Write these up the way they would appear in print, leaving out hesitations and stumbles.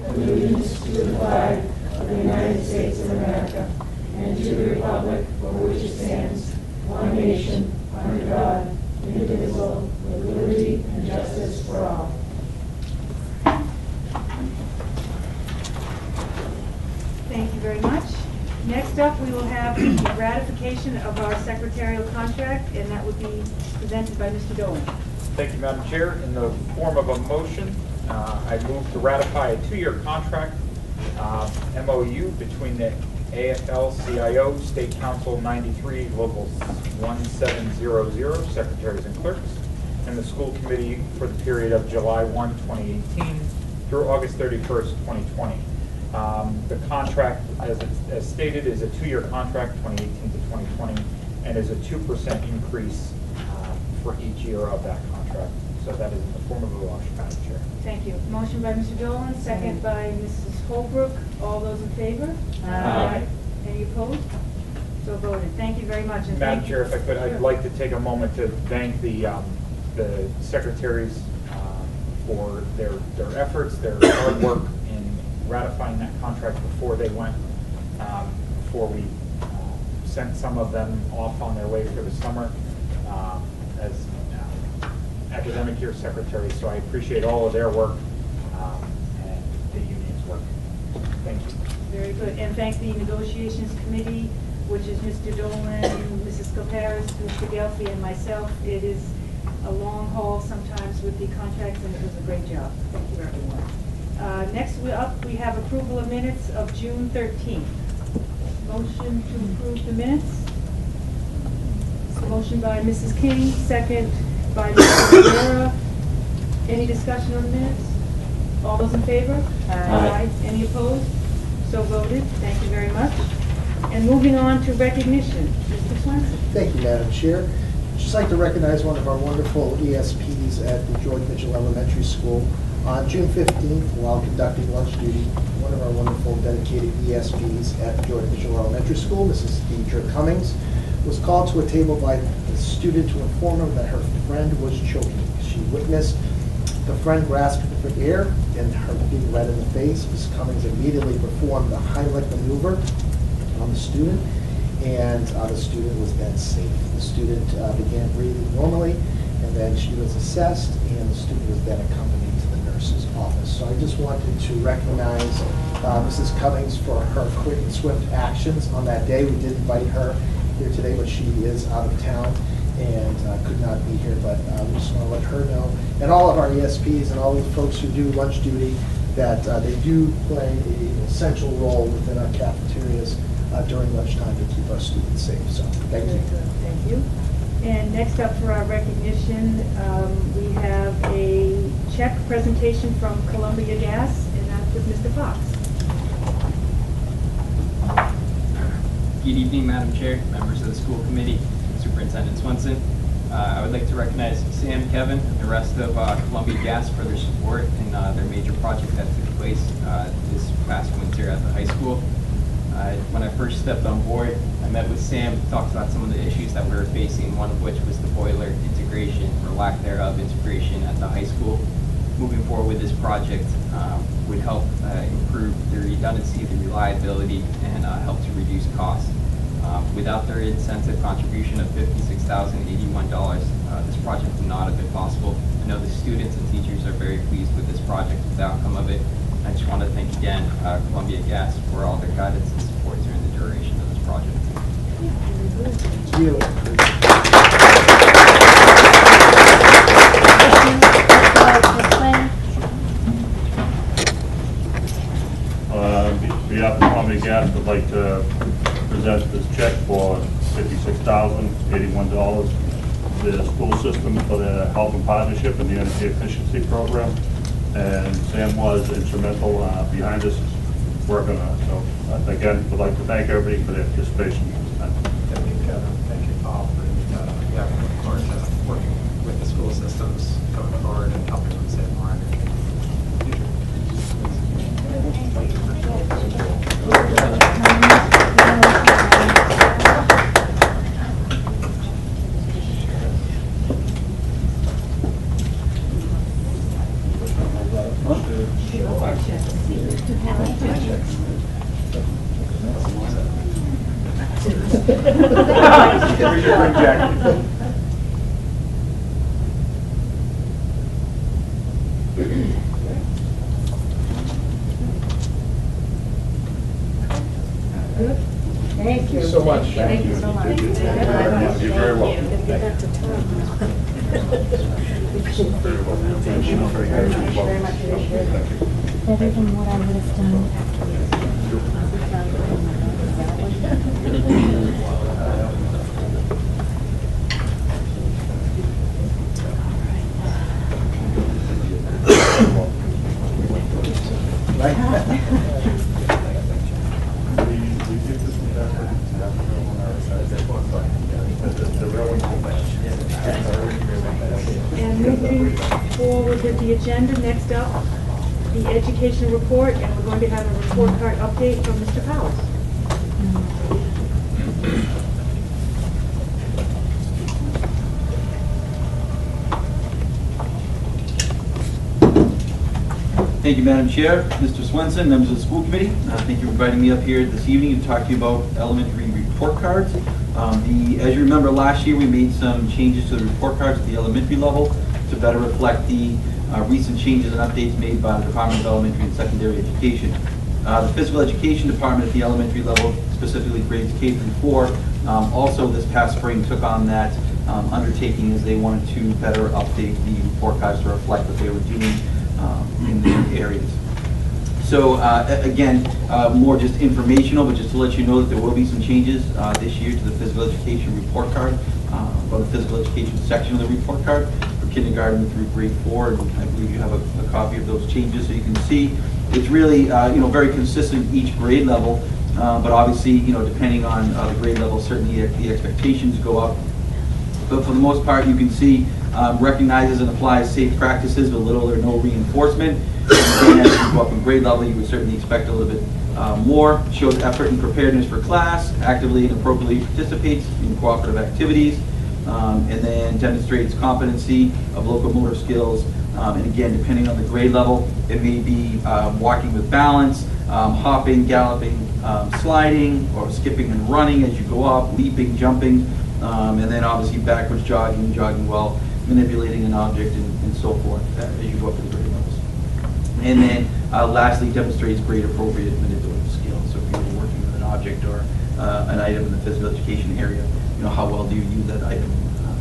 allegiance to the flag of the United States of America and to the republic for which it stands, one nation, under God, indivisible, with liberty and justice for all. Thank you very much. Next up, we will have the ratification of our secretarial contract, and that would be presented by Mr. Dolan. Thank you, Madam Chair. In the form of a motion, I move to ratify a 2-year contract MOU between the AFL-CIO State Council 93 Local 1700 Secretaries and Clerks and the School Committee for the period of July 1, 2018 through August 31st, 2020. The contract, as stated, is a 2-year contract, 2018 to 2020, and is a 2% increase for each year of that contract. So that is in the form of a motion, Madam Chair. Thank you. Motion by Mr. Dolan, second by Mrs. Holbrook. All those in favor? Aye. Any opposed? So voted. Thank you very much. And Madam Chair, if I could, I'd like to take a moment to thank the secretaries for their efforts, their hard work in ratifying that contract before they went, before we sent some of them off on their way for the summer as academic year secretaries. So I appreciate all of their work and the union's work. Thank you. Very good. And thank the negotiations committee, which is Mr. Dolan, Mrs. Koparis, Mr. Gelfi, and myself. It is a long haul sometimes with the contracts, and it was a great job. Thank you, everyone. Next we have approval of minutes of June 13th. Motion to approve the minutes. Motion by Mrs. King, second by Mr. Rivera. Any discussion on the minutes? All those in favor? Aye. Any opposed? So voted. Thank you very much. And moving on to recognition, Mr. Swenson. Thank you, Madam Chair. I'd just like to recognize one of our wonderful ESPs at the George Mitchell Elementary School. On June 15th, while conducting lunch duty, one of our wonderful dedicated ESPs at George Mitchell Elementary School, Mrs. Deidre Cummings, was called to a table by a student to inform her that her friend was choking. She witnessed the friend grasp for air and her being red in the face. Ms. Cummings immediately performed the Heimlich maneuver on the student, and the student was then safe. The student began breathing normally, and then she was assessed, and the student was then accompanied to the nurse's office. So I just wanted to recognize Mrs. Cummings for her quick and swift actions on that day. We did invite her here today, but she is out of town and could not be here, but we just want to let her know, and all of our ESPs and all the folks who do lunch duty, that they do play an essential role within our cafeterias during lunchtime to keep our students safe. So thank you. Thank you. And next up for our recognition, we have a check presentation from Columbia Gas, and that's with Mr. Fox. Good evening, Madam Chair, members of the school committee, Superintendent Swenson. I would like to recognize Sam, Kevin, and the rest of Columbia Gas for their support in their major project that took place this past winter at the high school. When I first stepped on board, I met with Sam, talked about some of the issues that we were facing, one of which was the boiler integration or lack thereof integration at the high school. Moving forward with this project would help improve the redundancy, the reliability, and help to reduce costs. Without their incentive contribution of $56,081, this project would not have been possible. I know the students and teachers are very pleased with this project, with the outcome of it. I just want to thank again Columbia Gas for all their guidance and support during the duration of this project. Thank you. On behalf of Columbia Gas, would like to present this check for $56,081 to the school system for the Health and Partnership and the Energy Efficiency Program. And Sam was instrumental behind us working on it. So again, would like to thank everybody for their participation. Thank you, Kevin. Thank you, Paul, for look forward to working with the school systems going forward and helping them save more energy in the future. Thank you so much. Thank you so much. You're very welcome. Very much appreciated. Everything what I would have done And moving forward with the agenda, next up, the educational report, and we're going to have a report card update from Mr. Powers. Thank you, Madam Chair, Mr. Swenson, members of the school committee. Thank you for inviting me up here this evening to talk to you about elementary report cards. As you remember, last year we made some changes to the report cards at the elementary level to better reflect the recent changes and updates made by the Department of Elementary and Secondary Education. The physical education department at the elementary level, specifically grades K through 4, also this past spring took on that undertaking as they wanted to better update the report cards to reflect what they were doing in the areas. So again, more just informational, but just to let you know that there will be some changes this year to the physical education report card, or the physical education section of the report card for kindergarten through grade 4. And I believe you have a copy of those changes, so you can see it's really very consistent each grade level. But obviously, depending on the grade level, certainly the expectations go up. But for the most part, you can see recognizes and applies safe practices with little or no reinforcement. And as you go up in grade level, you would certainly expect a little bit more. Shows effort and preparedness for class, actively and appropriately participates in cooperative activities, and then demonstrates competency of locomotor skills. And again, depending on the grade level, it may be walking with balance, hopping, galloping, sliding, or skipping and running as you go up, leaping, jumping, and then obviously backwards jogging, jogging well, manipulating an object, and so forth as you go up to the grade levels. And then lastly, demonstrates grade appropriate manipulative skills. So if you're working with an object or an item in the physical education area, how well do you use that item?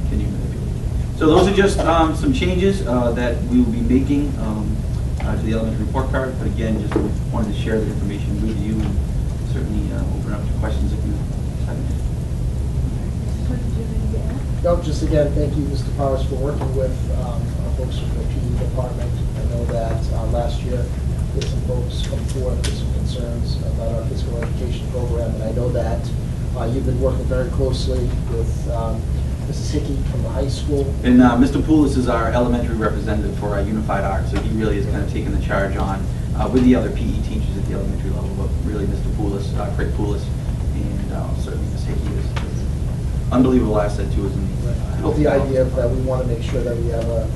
Can you manipulate it? So those are just some changes that we will be making to the elementary report card. But again, just wanted to share that information with you, and certainly open up to questions if you have any. No, just again, thank you, Mr. Powers, for working with our folks from the PE department. I know that last year, there some folks come forward with some concerns about our physical education program, and I know that you've been working very closely with Mrs. Hickey from the high school. And Mr. Poulos is our elementary representative for Unified Arts, so he really is kind of taking the charge on with the other PE teachers at the elementary level, but really Mr. Poulos, Craig Poulos, and certainly Ms. Hickey is unbelievable asset to us. With the idea that we want to make sure that we have a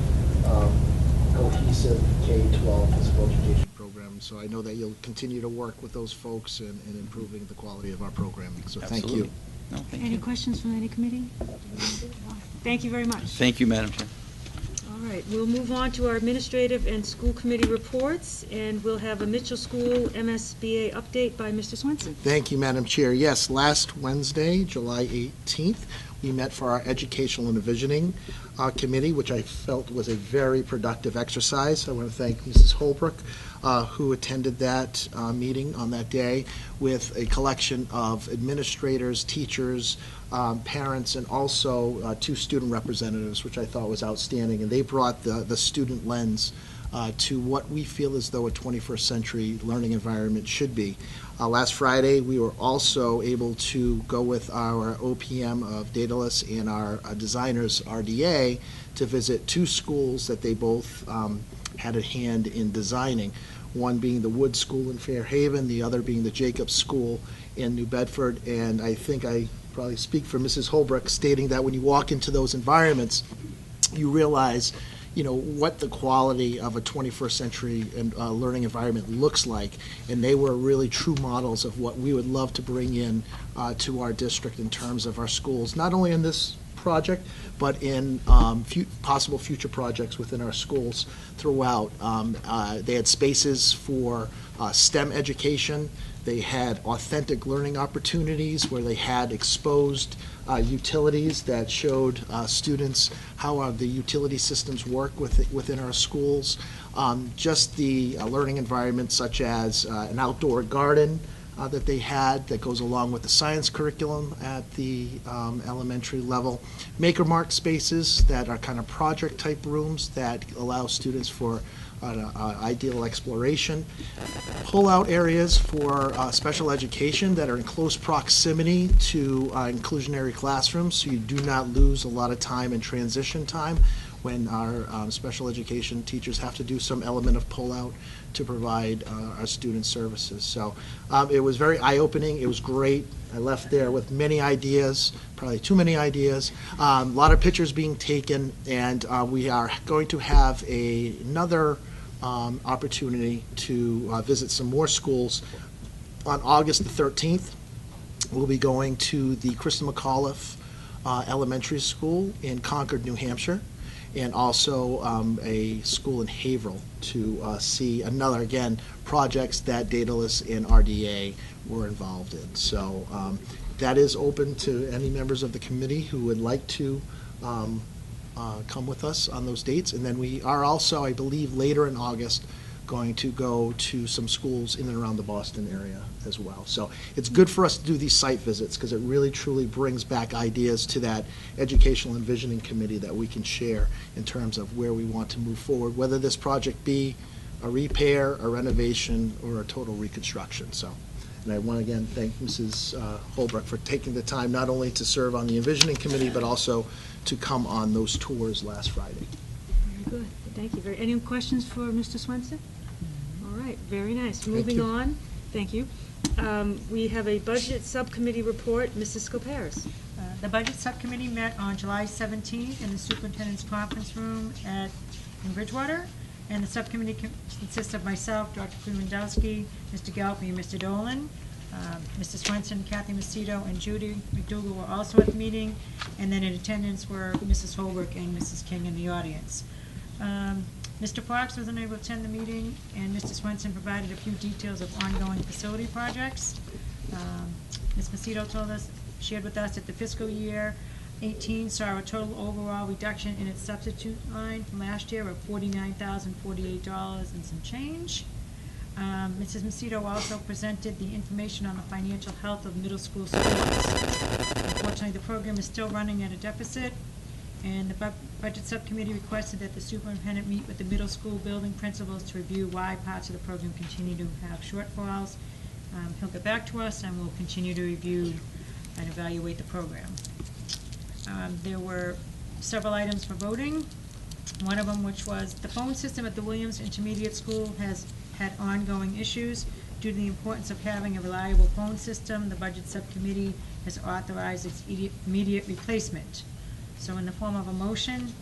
cohesive K-12 physical education program. So I know that you'll continue to work with those folks in improving the quality of our programming. So thank you. No, thank Any you. questions from any committee? Thank you very much. Thank you, Madam Chair. All right, we'll move on to our administrative and school committee reports, and we'll have a Mitchell School MSBA update by Mr. Swenson. Thank you, Madam Chair. Yes, last Wednesday, July 18th, we met for our Educational and Envisioning Committee, which I felt was a very productive exercise. I want to thank Mrs. Holbrook, who attended that meeting on that day with a collection of administrators, teachers, parents, and also 2 student representatives, which I thought was outstanding. And they brought the student lens to what we feel as though a 21st century learning environment should be. Last Friday, we were also able to go with our OPM of Daedalus and our designers, RDA, to visit 2 schools that they both had a hand in designing. One being the Wood School in Fairhaven, the other being the Jacobs School in New Bedford. And I think I probably speak for Mrs. Holbrook, stating that when you walk into those environments, you realize what the quality of a 21st century learning environment looks like, and they were really true models of what we would love to bring in to our district in terms of our schools, not only in this project, but in possible future projects within our schools throughout. They had spaces for STEM education. They had authentic learning opportunities where they had exposed utilities that showed students how the utility systems work within our schools. Just the learning environment, such as an outdoor garden that they had that goes along with the science curriculum at the elementary level. Maker Mark spaces that are kind of project type rooms that allow students for ideal exploration. Pull-out areas for special education that are in close proximity to inclusionary classrooms, so you do not lose a lot of time in transition time when our special education teachers have to do some element of pull-out to provide our student services. So it was very eye-opening. It was great. I left there with many ideas, probably too many ideas, a lot of pictures being taken, and we are going to have another opportunity to visit some more schools. On August the 13th, we'll be going to the Krista McAuliffe Elementary School in Concord, New Hampshire, and also a school in Haverhill to see another, again, projects that Daedalus and RDA were involved in. So that is open to any members of the committee who would like to come with us on those dates. And then we are also, I believe, later in August, going to go to some schools in and around the Boston area as well. So it's good for us to do these site visits because it really truly brings back ideas to that educational envisioning committee that we can share in terms of where we want to move forward, whether this project be a repair, a renovation, or a total reconstruction. So, and I want to again thank Mrs. Holbrook for taking the time not only to serve on the envisioning committee, but also to come on those tours last Friday. Very good. Thank you. Any questions for Mr. Swenson? All right. Very nice. Moving on. Thank you. We have a budget subcommittee report. Mrs. Skoparis. The budget subcommittee met on July 17th in the superintendent's conference room in Bridgewater. And the subcommittee consists of myself, Dr. Kremendowski, Mr. Galpy, and Mr. Dolan. Mr. Swenson, Kathy Macedo, and Judy McDougall were also at the meeting. And then in attendance were Mrs. Holbrook and Mrs. King in the audience. Mr. Fox was unable to attend the meeting, and Mr. Swenson provided a few details of ongoing facility projects. Ms. Macedo shared with us that the fiscal year 18 saw a total overall reduction in its substitute line from last year of $49,048 and some change. Mrs. Macedo also presented the information on the financial health of middle school students. Unfortunately, the program is still running at a deficit, and the budget subcommittee requested that the superintendent meet with the middle school building principals to review why parts of the program continue to have shortfalls. He'll get back to us, and we'll continue to review and evaluate the program. There were several items for voting. One of them, which was the phone system at the Williams Intermediate School, has had ongoing issues. Due to the importance of having a reliable phone system, the budget subcommittee has authorized its immediate replacement. So in the form of a motion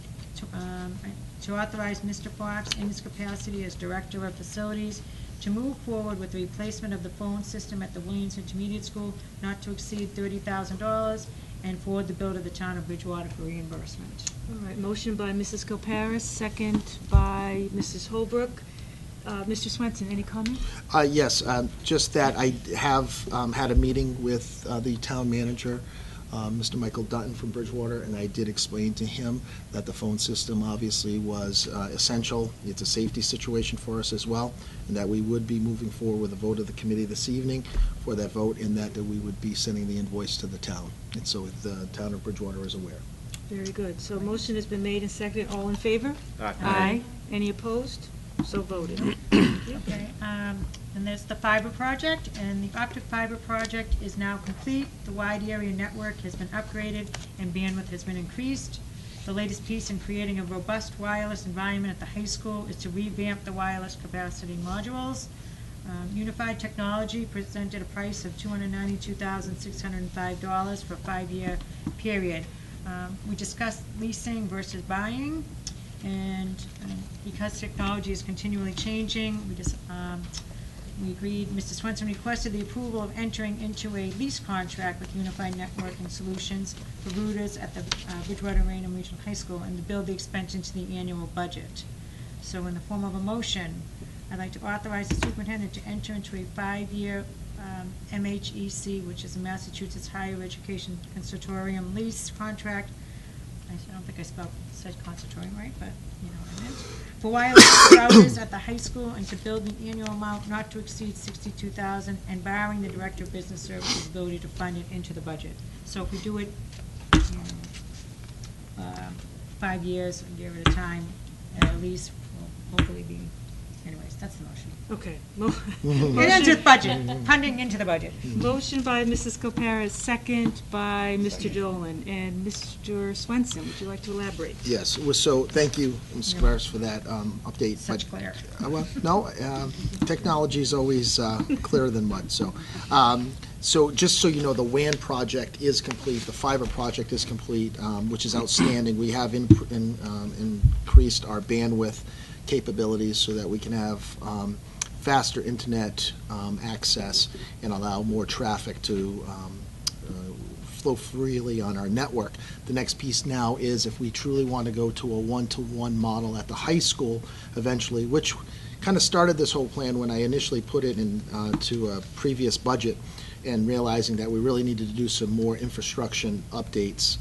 to authorize Mr. Fox in his capacity as Director of Facilities to move forward with the replacement of the phone system at the Williams Intermediate School not to exceed $30,000 and forward the bill to the town of Bridgewater for reimbursement. All right. Motion by Mrs. Skoparis, second by Mrs. Holbrook. Mr. Swenson, any comment? Yes, just that I have had a meeting with the town manager, Mr. Michael Dutton from Bridgewater, and I did explain to him that the phone system obviously was essential. It's a safety situation for us as well, and that we would be moving forward with a vote of the committee this evening for that vote, and that we would be sending the invoice to the town. And so the town of Bridgewater is aware. Very good. So motion has been made and seconded. All in favor? Aye. Aye. Any opposed? So voted. Okay, and there's the fiber project, and the optic fiber project is now complete. The wide area network has been upgraded and bandwidth has been increased. The latest piece in creating a robust wireless environment at the high school is to revamp the wireless capacity modules. Unified Technology presented a price of $292,605 for a 5-year period. We discussed leasing versus buying. And because technology is continually changing, we agreed, Mr. Swenson requested the approval of entering into a lease contract with Unified Networking Solutions for routers at the Bridgewater Raynham Regional High School and to build the expansion to the annual budget. So in the form of a motion, I'd like to authorize the superintendent to enter into a 5-year MHEC, which is a Massachusetts Higher Education Consortium lease contract. I don't think I said conservatorium right, but you know what I meant. For wireless routers at the high school and to build an annual amount not to exceed $62,000 and barring the Director of Business Services' ability to fund it into the budget. So if we do it 5 years, a year at a time, at least, will hopefully be, anyways, that's the motion. Okay. It ends with budget, funding into the budget. Motion by Mrs. Coparis, second by Mr. Dolan. And Mr. Swenson, would you like to elaborate? Yes, so thank you, Ms. Claris, for that update. Such clarity. Well, no, technology is always clearer than mud, so. So just so you know, the WAN project is complete, the fiber project is complete, which is outstanding. We have increased our bandwidth capabilities so that we can have faster internet access and allow more traffic to flow freely on our network. The next piece now is if we truly want to go to a one-to-one model at the high school eventually, which kind of started this whole plan when I initially put it into a previous budget, and realizing that we really needed to do some more infrastructure updates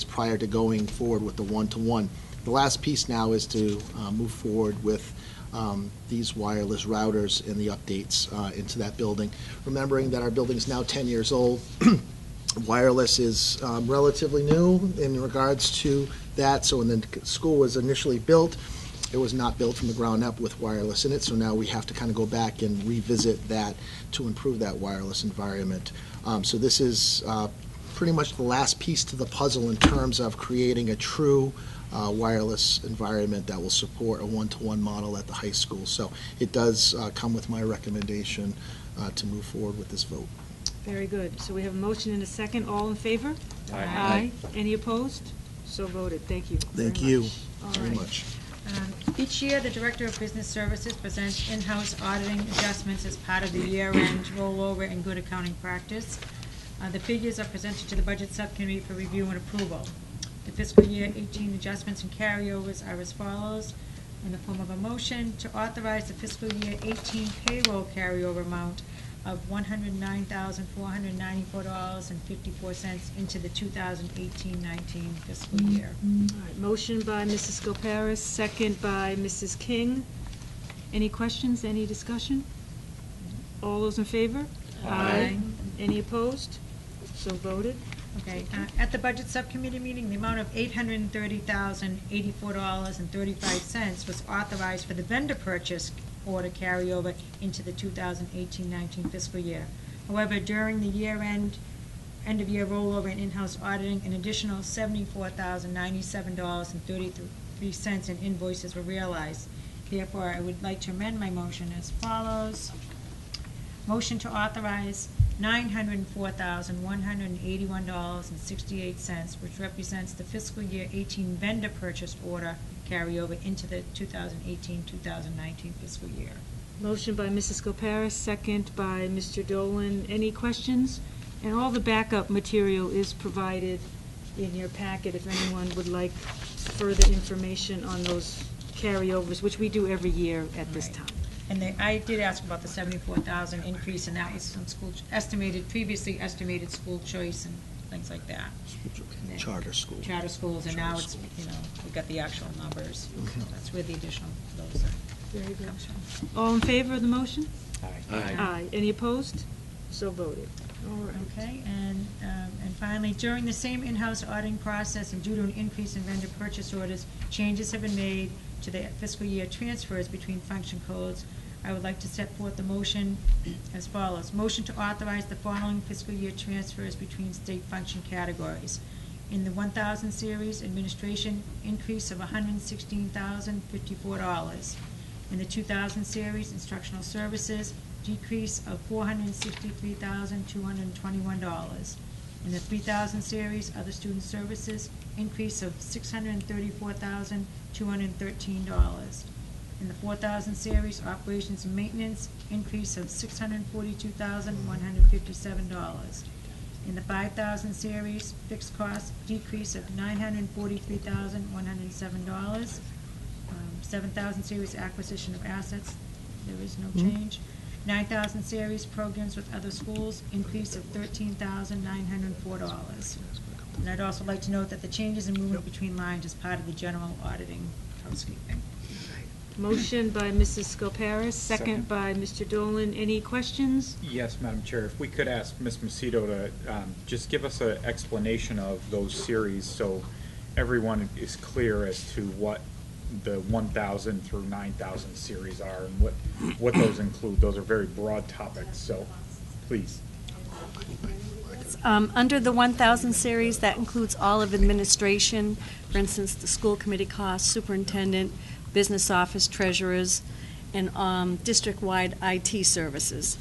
prior to going forward with the one-to-one. The last piece now is to move forward with these wireless routers and the updates into that building. Remembering that our building is now 10 years old, wireless is relatively new in regards to that. So when the school was initially built, it was not built from the ground up with wireless in it, so now we have to kind of go back and revisit that to improve that wireless environment. So this is pretty much the last piece to the puzzle in terms of creating a true wireless environment that will support a one-to-one model at the high school. So it does come with my recommendation to move forward with this vote. Very good. So we have a motion and a second. All in favor? Aye. Any opposed? So voted. Thank you. Thank you All very right. much. Each year, the Director of Business Services presents in-house auditing adjustments as part of the year-end rollover and good accounting practice. The figures are presented to the Budget Subcommittee for review and approval. The fiscal year 18 adjustments and carryovers are as follows. In the form of a motion to authorize the fiscal year 18 payroll carryover amount of $109,494.54 into the 2018-19 fiscal year. All right. Motion by Mrs. Coparis, second by Mrs. King. Any questions? Any discussion? All those in favor? Aye. Any opposed? So voted. Okay, at the Budget Subcommittee meeting, the amount of $830,084.35 was authorized for the vendor purchase order carryover into the 2018-19 fiscal year. However, during the end of year rollover and in-house auditing, an additional $74,097.33 in invoices were realized. Therefore, I would like to amend my motion as follows. Motion to authorize $904,181.68, which represents the fiscal year 18 vendor purchase order carryover into the 2018-2019 fiscal year. Motion by Mrs. Coparis, second by Mr. Dolan. Any questions? And all the backup material is provided in your packet if anyone would like further information on those carryovers, which we do every year at this time. And I did ask about the 74,000 increase, and that was some previously estimated school choice and things like that. Charter school. Charter schools, and now it's, we got the actual numbers. So that's where the additional, those Very good. comes from. All in favor of the motion? Aye. Aye. Any opposed? So voted. All right. Okay, and finally, during the same in-house auditing process and due to an increase in vendor purchase orders, changes have been made to the fiscal year transfers between function codes. I would like to set forth the motion as follows. Motion to authorize the following fiscal year transfers between state function categories. In the 1,000 series, administration increase of $116,054. In the 2,000 series, instructional services decrease of $463,221. In the 3,000 series, other student services, increase of $634,213. In the 4,000 series, operations and maintenance, increase of $642,157. In the 5,000 series, fixed costs, decrease of $943,107. 7,000 series, acquisition of assets, there is no change. 9,000 series, programs with other schools, increase of $13,904. And I'd also like to note that the changes in movement between lines is part of the general auditing housekeeping. Motion by Mrs. Scoparis, second by Mr. Dolan. Any questions? Yes, Madam Chair, if we could ask Ms. Macedo to just give us an explanation of those series so everyone is clear as to what the 1,000 through 9,000 series are and what those include. Those are very broad topics, so please. Under the 1,000 series, that includes all of administration, for instance, the school committee costs, superintendent, business office, treasurers, and district-wide IT services.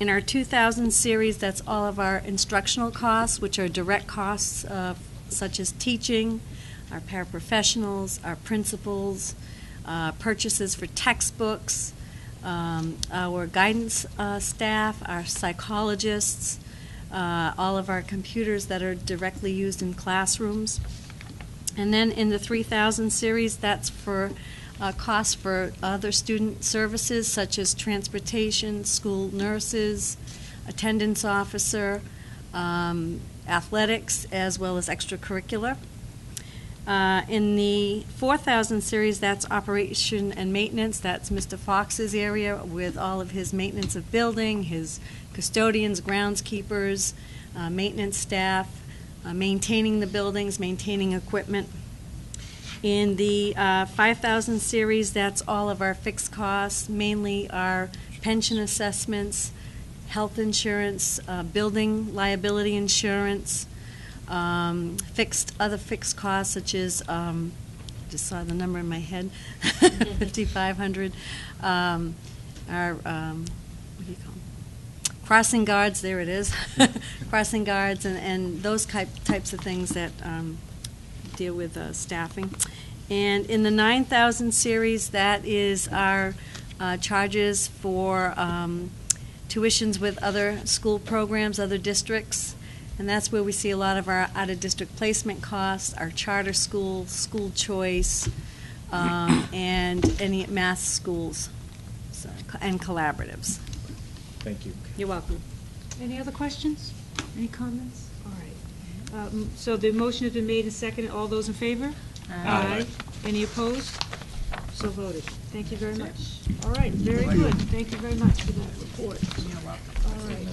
In our 2,000 series, that's all of our instructional costs, which are direct costs such as teaching, our paraprofessionals, our principals, purchases for textbooks, our guidance staff, our psychologists, all of our computers that are directly used in classrooms. And then in the 3,000 series, that's for costs for other student services such as transportation, school nurses, attendance officer, athletics, as well as extracurricular. In the 4,000 series, that's operation and maintenance. That's Mr. Fox's area with all of his maintenance of building, his custodians, groundskeepers, maintenance staff, maintaining the buildings, maintaining equipment. In the 5,000 series, that's all of our fixed costs, mainly our pension assessments, health insurance, building liability insurance, other fixed costs such as, just saw the number in my head, 5,500. Our, what do you call them? Crossing guards, there it is. Crossing guards and those types of things that deal with staffing. And in the 9,000 series, that is our charges for tuitions with other school programs, other districts. And that's where we see a lot of our out-of-district placement costs, our charter schools, school choice, and any math schools, and collaboratives. Thank you. You're welcome. Any other questions? Any comments? All right. So the motion has been made and seconded. All those in favor? Aye. Any opposed? So voted. Thank you very much. All right, very good. Thank you very much for that report. All right.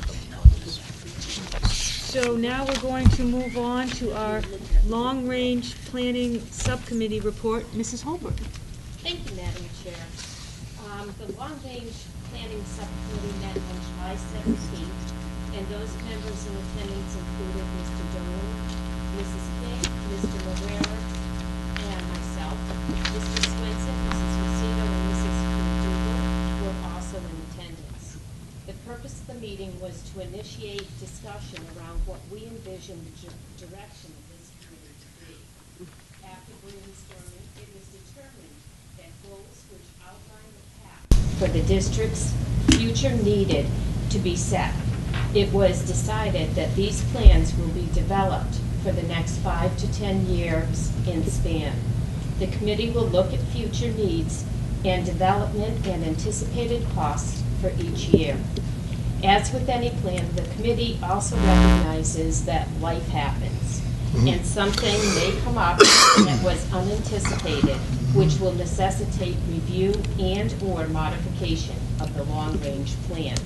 So now we're going to move on to our long-range planning subcommittee report. Mrs. Holbrook. Thank you, Madam Chair. The long-range planning subcommittee met on July 17th, and those members in attendance included Mr. Dolan, Mrs. King, Mr. Moreira, and myself. Mr. Swenson, Mrs. Macedo, and Mrs. McDougall were also in attendance. The purpose of the meeting was to initiate discussion around what we envision the direction of this committee to be. After brainstorming, it was determined that goals which outline the path for the district's future needed to be set. It was decided that these plans will be developed for the next 5 to 10 years in span. The committee will look at future needs and development and anticipated costs for each year. As with any plan, the committee also recognizes that life happens, and something may come up that was unanticipated, which will necessitate review and/or modification of the long-range plan.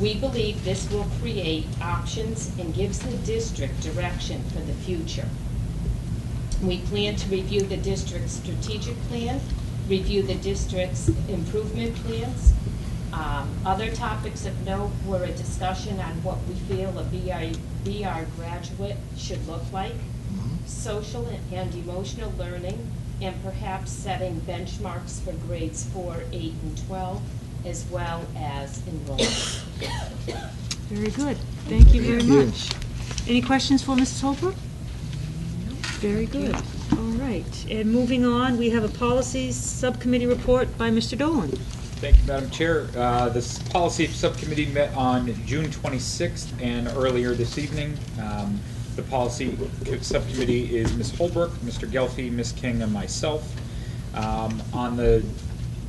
We believe this will create options and gives the district direction for the future. We plan to review the district's strategic plan, review the district's improvement plans. Other topics of note were a discussion on what we feel a BR graduate should look like, social and emotional learning, and perhaps setting benchmarks for grades 4, 8, and 12, as well as enrollment. Very good. Thank you very much. Any questions for Mrs. Holbrook? Very good. All right. And moving on, we have a policies subcommittee report by Mr. Dolan. Thank you, Madam Chair. This policy subcommittee met on June 26th and earlier this evening. The policy subcommittee is Ms. Holbrook, Mr. Gelfi, Ms. King, and myself. On the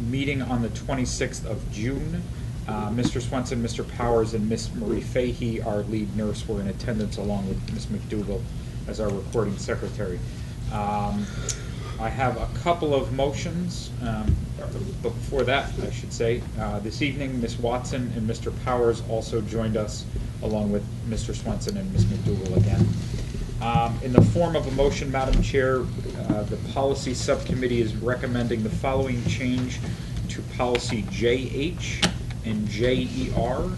meeting on the 26th of June, Mr. Swenson, Mr. Powers, and Ms. Marie Fahey, our lead nurse, were in attendance along with Ms. McDougall as our recording secretary. I have a couple of motions, but before that, I should say, this evening, Ms. Watson and Mr. Powers also joined us, along with Mr. Swenson and Ms. McDougall again. In the form of a motion, Madam Chair, the policy subcommittee is recommending the following change to policy JH and JER.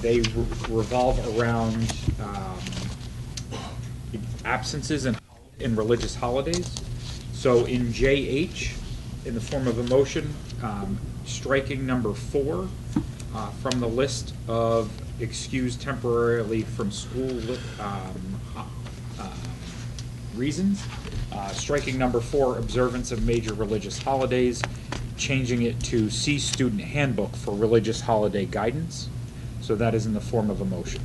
They revolve around absences in religious holidays. So in JH, in the form of a motion, striking number 4 from the list of excused temporarily from school reasons, striking number 4, observance of major religious holidays, changing it to see student handbook for religious holiday guidance. So that is in the form of a motion.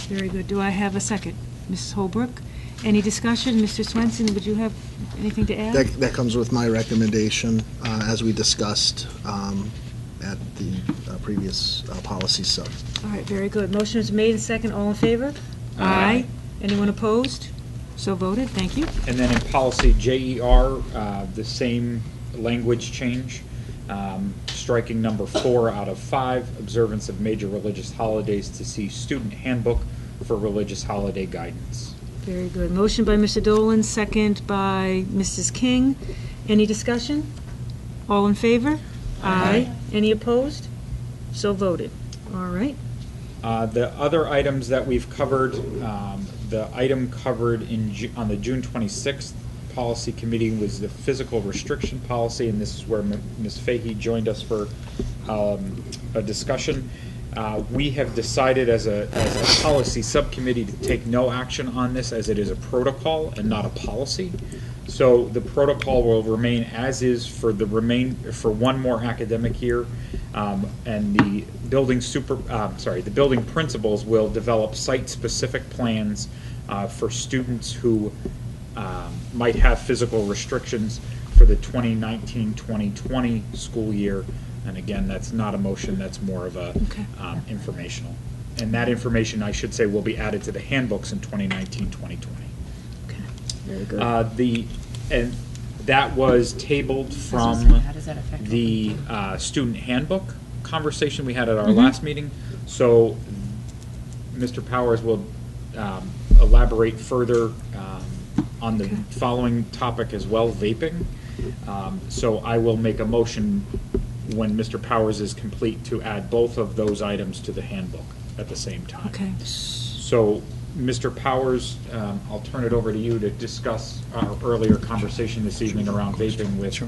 Very good. Do I have a second? Mrs. Holbrook? Any discussion? Mr. Swenson, would you have anything to add? That comes with my recommendation, as we discussed at the previous policy sub. All right, very good. Motion is made and second. All in favor? Aye. Anyone opposed? So voted. Thank you. And then in policy JER, the same language change, striking number 4 out of 5, observance of major religious holidays to see student handbook for religious holiday guidance. Very good. Motion by Mr. Dolan, second by Mrs. King. Any discussion? All in favor? Aye. Any opposed? So voted. All right. The other items that we've covered, the item covered on the June 26th policy committee was the physical restriction policy, and this is where Ms. Fahey joined us for a discussion. We have decided as a policy subcommittee to take no action on this, as it is a protocol and not a policy. So the protocol will remain as is for one more academic year, and the building principals will develop site-specific plans for students who might have physical restrictions for the 2019-2020 school year. And again, that's not a motion, that's more of a informational. And that information, I should say, will be added to the handbooks in 2019-2020. Okay, very good. And that was tabled from the student handbook conversation we had at our last meeting. So Mr. Powers will elaborate further on the following topic as well, vaping. So I will make a motion when Mr. Powers is complete to add both of those items to the handbook at the same time. Okay. So, Mr. Powers, I'll turn it over to you to discuss our earlier conversation this evening around vaping with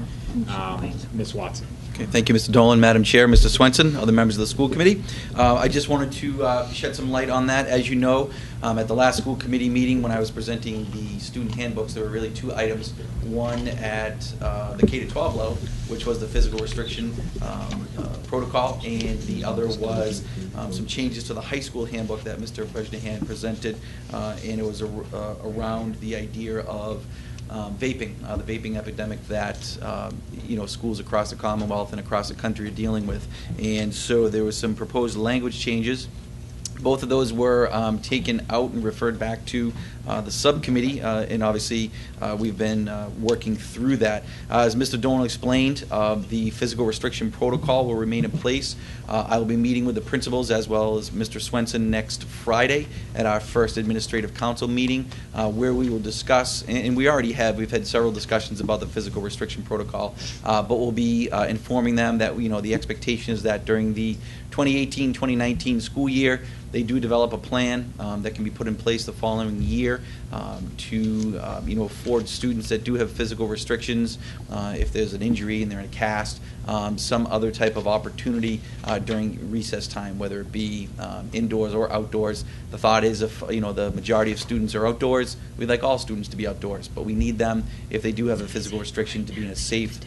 Ms. Watson. Okay, thank you, Mr. Dolan, Madam Chair, Mr. Swenson, other members of the school committee. I just wanted to shed some light on that. As you know, at the last school committee meeting, when I was presenting the student handbooks, there were really 2 items. One at the K-12 level, which was the physical restriction protocol, and the other was some changes to the high school handbook that Mr. Brejnahan presented, and it was around the idea of vaping, the vaping epidemic that schools across the Commonwealth and across the country are dealing with. And so there was some proposed language changes. Both of those were taken out and referred back to the subcommittee, and obviously we've been working through that. As Mr. Dolan explained, the physical restriction protocol will remain in place. I will be meeting with the principals as well as Mr. Swenson next Friday at our first administrative council meeting, where we will discuss, and we've had several discussions about the physical restriction protocol, but we'll be informing them that the expectation is that during the 2018-2019 school year, they do develop a plan that can be put in place the following year to afford students that do have physical restrictions, if there's an injury and they're in a cast, some other type of opportunity during recess time, whether it be indoors or outdoors. The thought is if the majority of students are outdoors, we'd like all students to be outdoors, but we need them, if they do have a physical restriction, to be in a safe,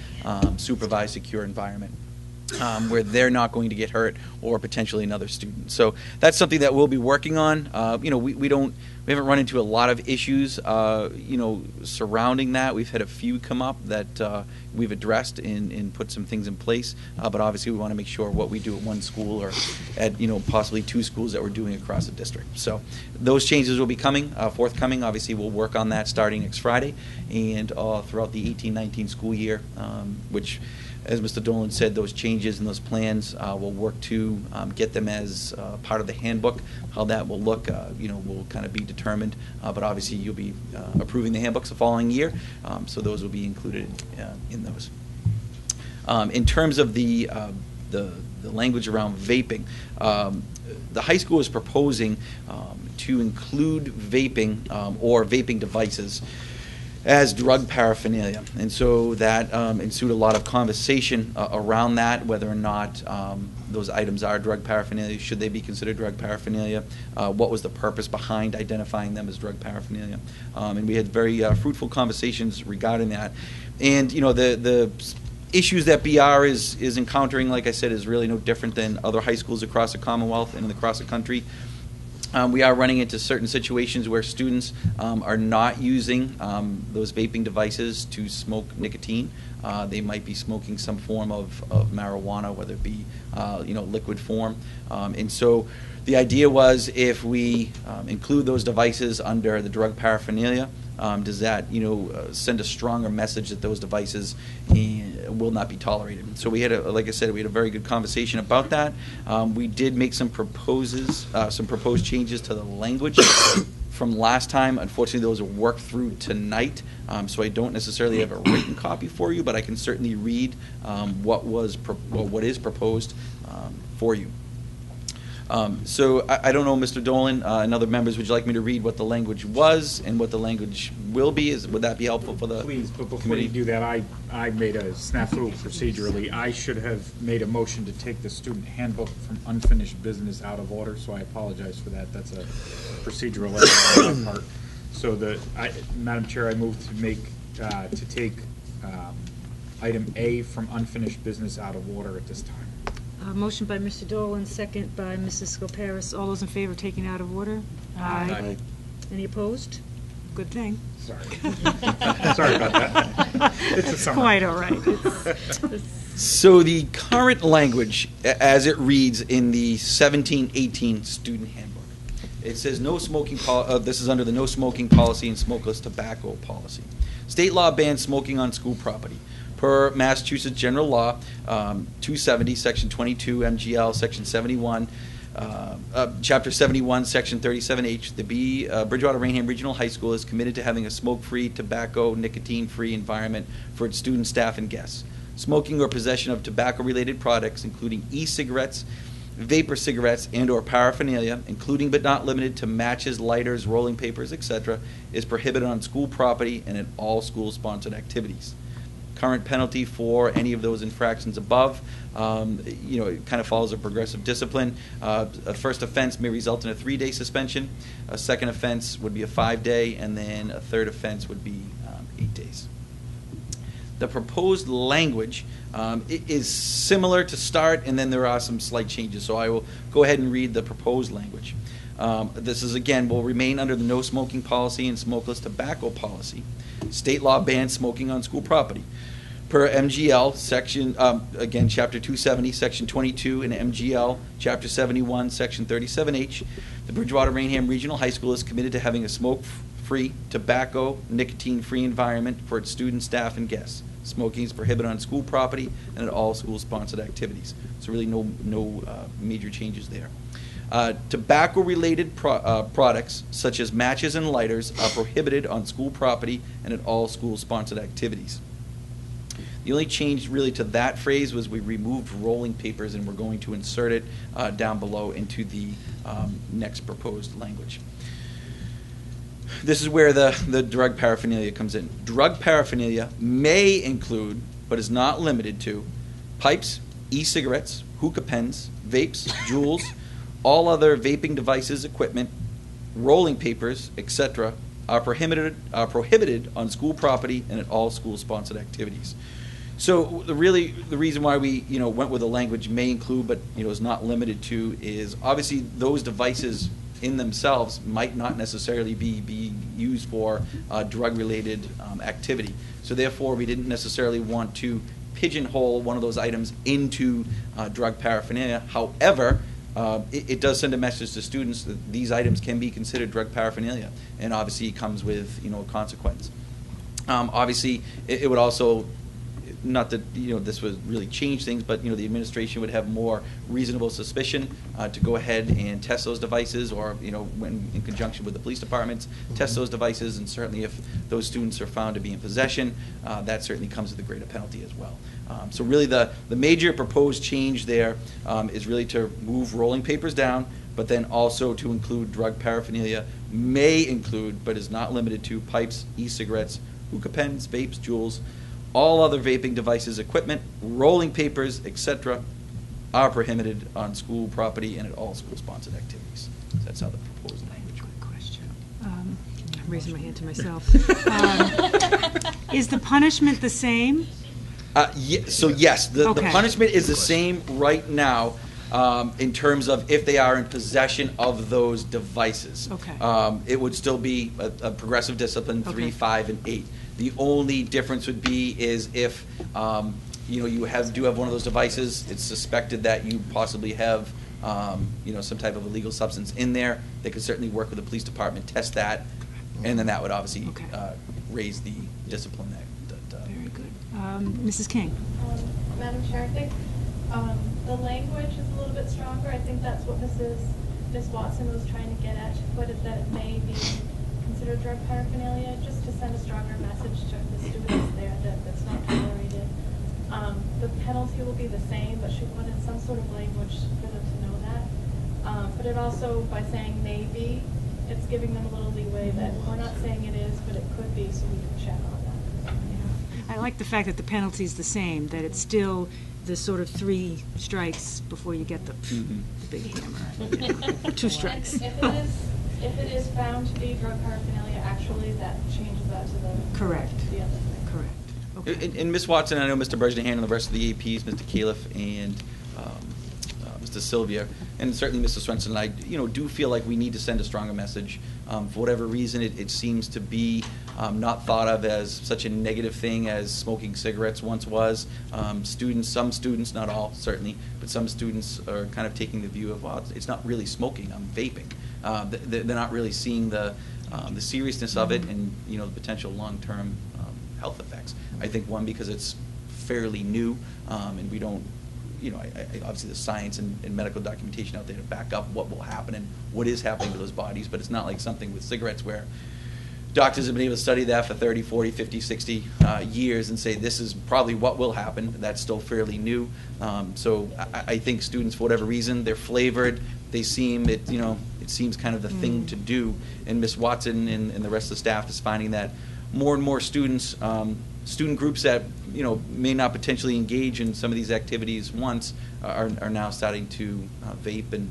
supervised, secure environment. Where they're not going to get hurt or potentially another student. So that's something that we'll be working on. We haven't run into a lot of issues, surrounding that. We've had a few come up that we've addressed and put some things in place. But obviously, we want to make sure what we do at one school or at possibly two schools that we're doing across the district. So those changes will be forthcoming. Obviously, we'll work on that starting next Friday and throughout the 18-19 school year, which, as Mr. Dolan said, those changes and those plans will work to get them as part of the handbook. How that will look, will kind of be determined. But obviously, you'll be approving the handbooks the following year, so those will be included in those. In terms of the language around vaping, the high school is proposing to include vaping or vaping devices as drug paraphernalia. And so that ensued a lot of conversation around that, whether or not those items are drug paraphernalia, should they be considered drug paraphernalia, what was the purpose behind identifying them as drug paraphernalia. And we had very fruitful conversations regarding that. And the issues that BR is encountering, like I said, is really no different than other high schools across the Commonwealth and across the country. We are running into certain situations where students are not using those vaping devices to smoke nicotine. They might be smoking some form of marijuana, whether it be liquid form. And so the idea was, if we include those devices under the drug paraphernalia, does that send a stronger message that those devices will not be tolerated? So we had like I said, we had a very good conversation about that. We did make some proposed changes to the language from last time. Unfortunately, those are worked through tonight, so I don't necessarily have a written copy for you, but I can certainly read what is proposed for you. So I don't know, Mr. Dolan and other members, would you like me to read what the language was and what the language will be? Would that be helpful for the Please, but before committee? you do that, I made a snafu procedurally. I should have made a motion to take the student handbook from unfinished business out of order, so I apologize for that. That's a procedural error on my part. So Madam Chair, I move to take item A from unfinished business out of order at this time. Motion by Mr. Dolan, second by Mrs. Scoparis. All those in favor of taking out of order? Aye. Any opposed? Good thing. Sorry. Sorry about that. It's a summer. Quite all right. So the current language, as it reads in the 17-18 student handbook, it says no smoking. This is under the no smoking policy and smokeless tobacco policy. State law bans smoking on school property. Per Massachusetts General Law 270, Section 22, MGL, Section 71, Chapter 71, Section 37H, the Bridgewater Raynham Regional High School is committed to having a smoke-free, tobacco, nicotine-free environment for its students, staff, and guests. Smoking or possession of tobacco-related products, including e-cigarettes, vapor cigarettes, and/or paraphernalia, including but not limited to matches, lighters, rolling papers, etc., is prohibited on school property and at all school-sponsored activities. Current penalty for any of those infractions above, it kind of follows a progressive discipline. A first offense may result in a 3-day suspension. A second offense would be a 5-day, and then a third offense would be 8 days. The proposed language is similar to start, and then there are some slight changes. So I will go ahead and read the proposed language. This is, again, will remain under the no smoking policy and smokeless tobacco policy. State law bans smoking on school property. Per MGL, section, again, Chapter 270, Section 22, and MGL, Chapter 71, Section 37H, the Bridgewater Raynham Regional High School is committed to having a smoke-free, tobacco, nicotine-free environment for its students, staff, and guests. Smoking is prohibited on school property and at all school-sponsored activities. So really no major changes there. Tobacco-related products, such as matches and lighters, are prohibited on school property and at all school-sponsored activities. The only change really to that phrase was we removed rolling papers, and we're going to insert it down below into the next proposed language. This is where the drug paraphernalia comes in. Drug paraphernalia may include, but is not limited to, pipes, e-cigarettes, hookah pens, vapes, jewels, all other vaping devices, equipment, rolling papers, etc., are prohibited on school property and at all school-sponsored activities. So the reason why we went with the language may include but is not limited to is obviously those devices in themselves might not necessarily be used for drug-related activity. So therefore, we didn't necessarily want to pigeonhole one of those items into drug paraphernalia. However, it does send a message to students that these items can be considered drug paraphernalia, and obviously it comes with a consequence. Obviously, it would also, not that this would really change things, but the administration would have more reasonable suspicion to go ahead and test those devices, or when in conjunction with the police departments, test those devices. And certainly, if those students are found to be in possession, that certainly comes with a greater penalty as well. So really, the major proposed change there is really to move rolling papers down, but then also to include drug paraphernalia may include, but is not limited to, pipes, e-cigarettes, hookah pens, vapes, jewels. All other vaping devices, equipment, rolling papers, etc., are prohibited on school property and at all school-sponsored activities. So that's how the proposed language. Good question. I'm raising my hand to myself. Is the punishment the same? So yes, the Okay. punishment is the same right now in terms of if they are in possession of those devices. Okay. It would still be a progressive discipline, 3, Okay. 5, and 8. The only difference would be is if you do have one of those devices, it's suspected that you possibly have some type of illegal substance in there. They could certainly work with the police department, test that, and then that would obviously Okay. raise the discipline that Very good. Mrs. King? Madam Chair, I think the language is a little bit stronger. I think that's what Ms. Watson was trying to get at, to put it that it may be considered drug paraphernalia, just to send a stronger message to the students there that that's not tolerated. The penalty will be the same, but she put in some sort of language for them to know that. But it also, by saying maybe, it's giving them a little leeway that we're not saying it is, but it could be, so we can check on that. I like the fact that the penalty is the same, that it's still the sort of 3 strikes before you get the big hammer. 2 strikes. If it is found to be drug paraphernalia, actually, that changes that to the Correct. to the other thing. Correct. Okay. And Ms. Watson, I know Mr. Bresnahan and the rest of the APs, Mr. Califf and Mr. Sylvia, and certainly Mr. Swenson and I, do feel like we need to send a stronger message. For whatever reason, it seems to be not thought of as such a negative thing as smoking cigarettes once was. Some students, not all certainly, but some students are kind of taking the view of, well, it's not really smoking, I'm vaping. They're not really seeing the seriousness of it and the potential long-term health effects. I think one, because it's fairly new, and we don't, obviously there's science and medical documentation out there to back up what will happen and what is happening to those bodies, but it's not like something with cigarettes where doctors have been able to study that for 30, 40, 50, 60 years and say this is probably what will happen. That's still fairly new. So I think students, for whatever reason, they're flavored. They seem, it seems kind of the thing to do. And Ms. Watson and the rest of the staff is finding that more and more students, student groups that may not potentially engage in some of these activities once are now starting to vape and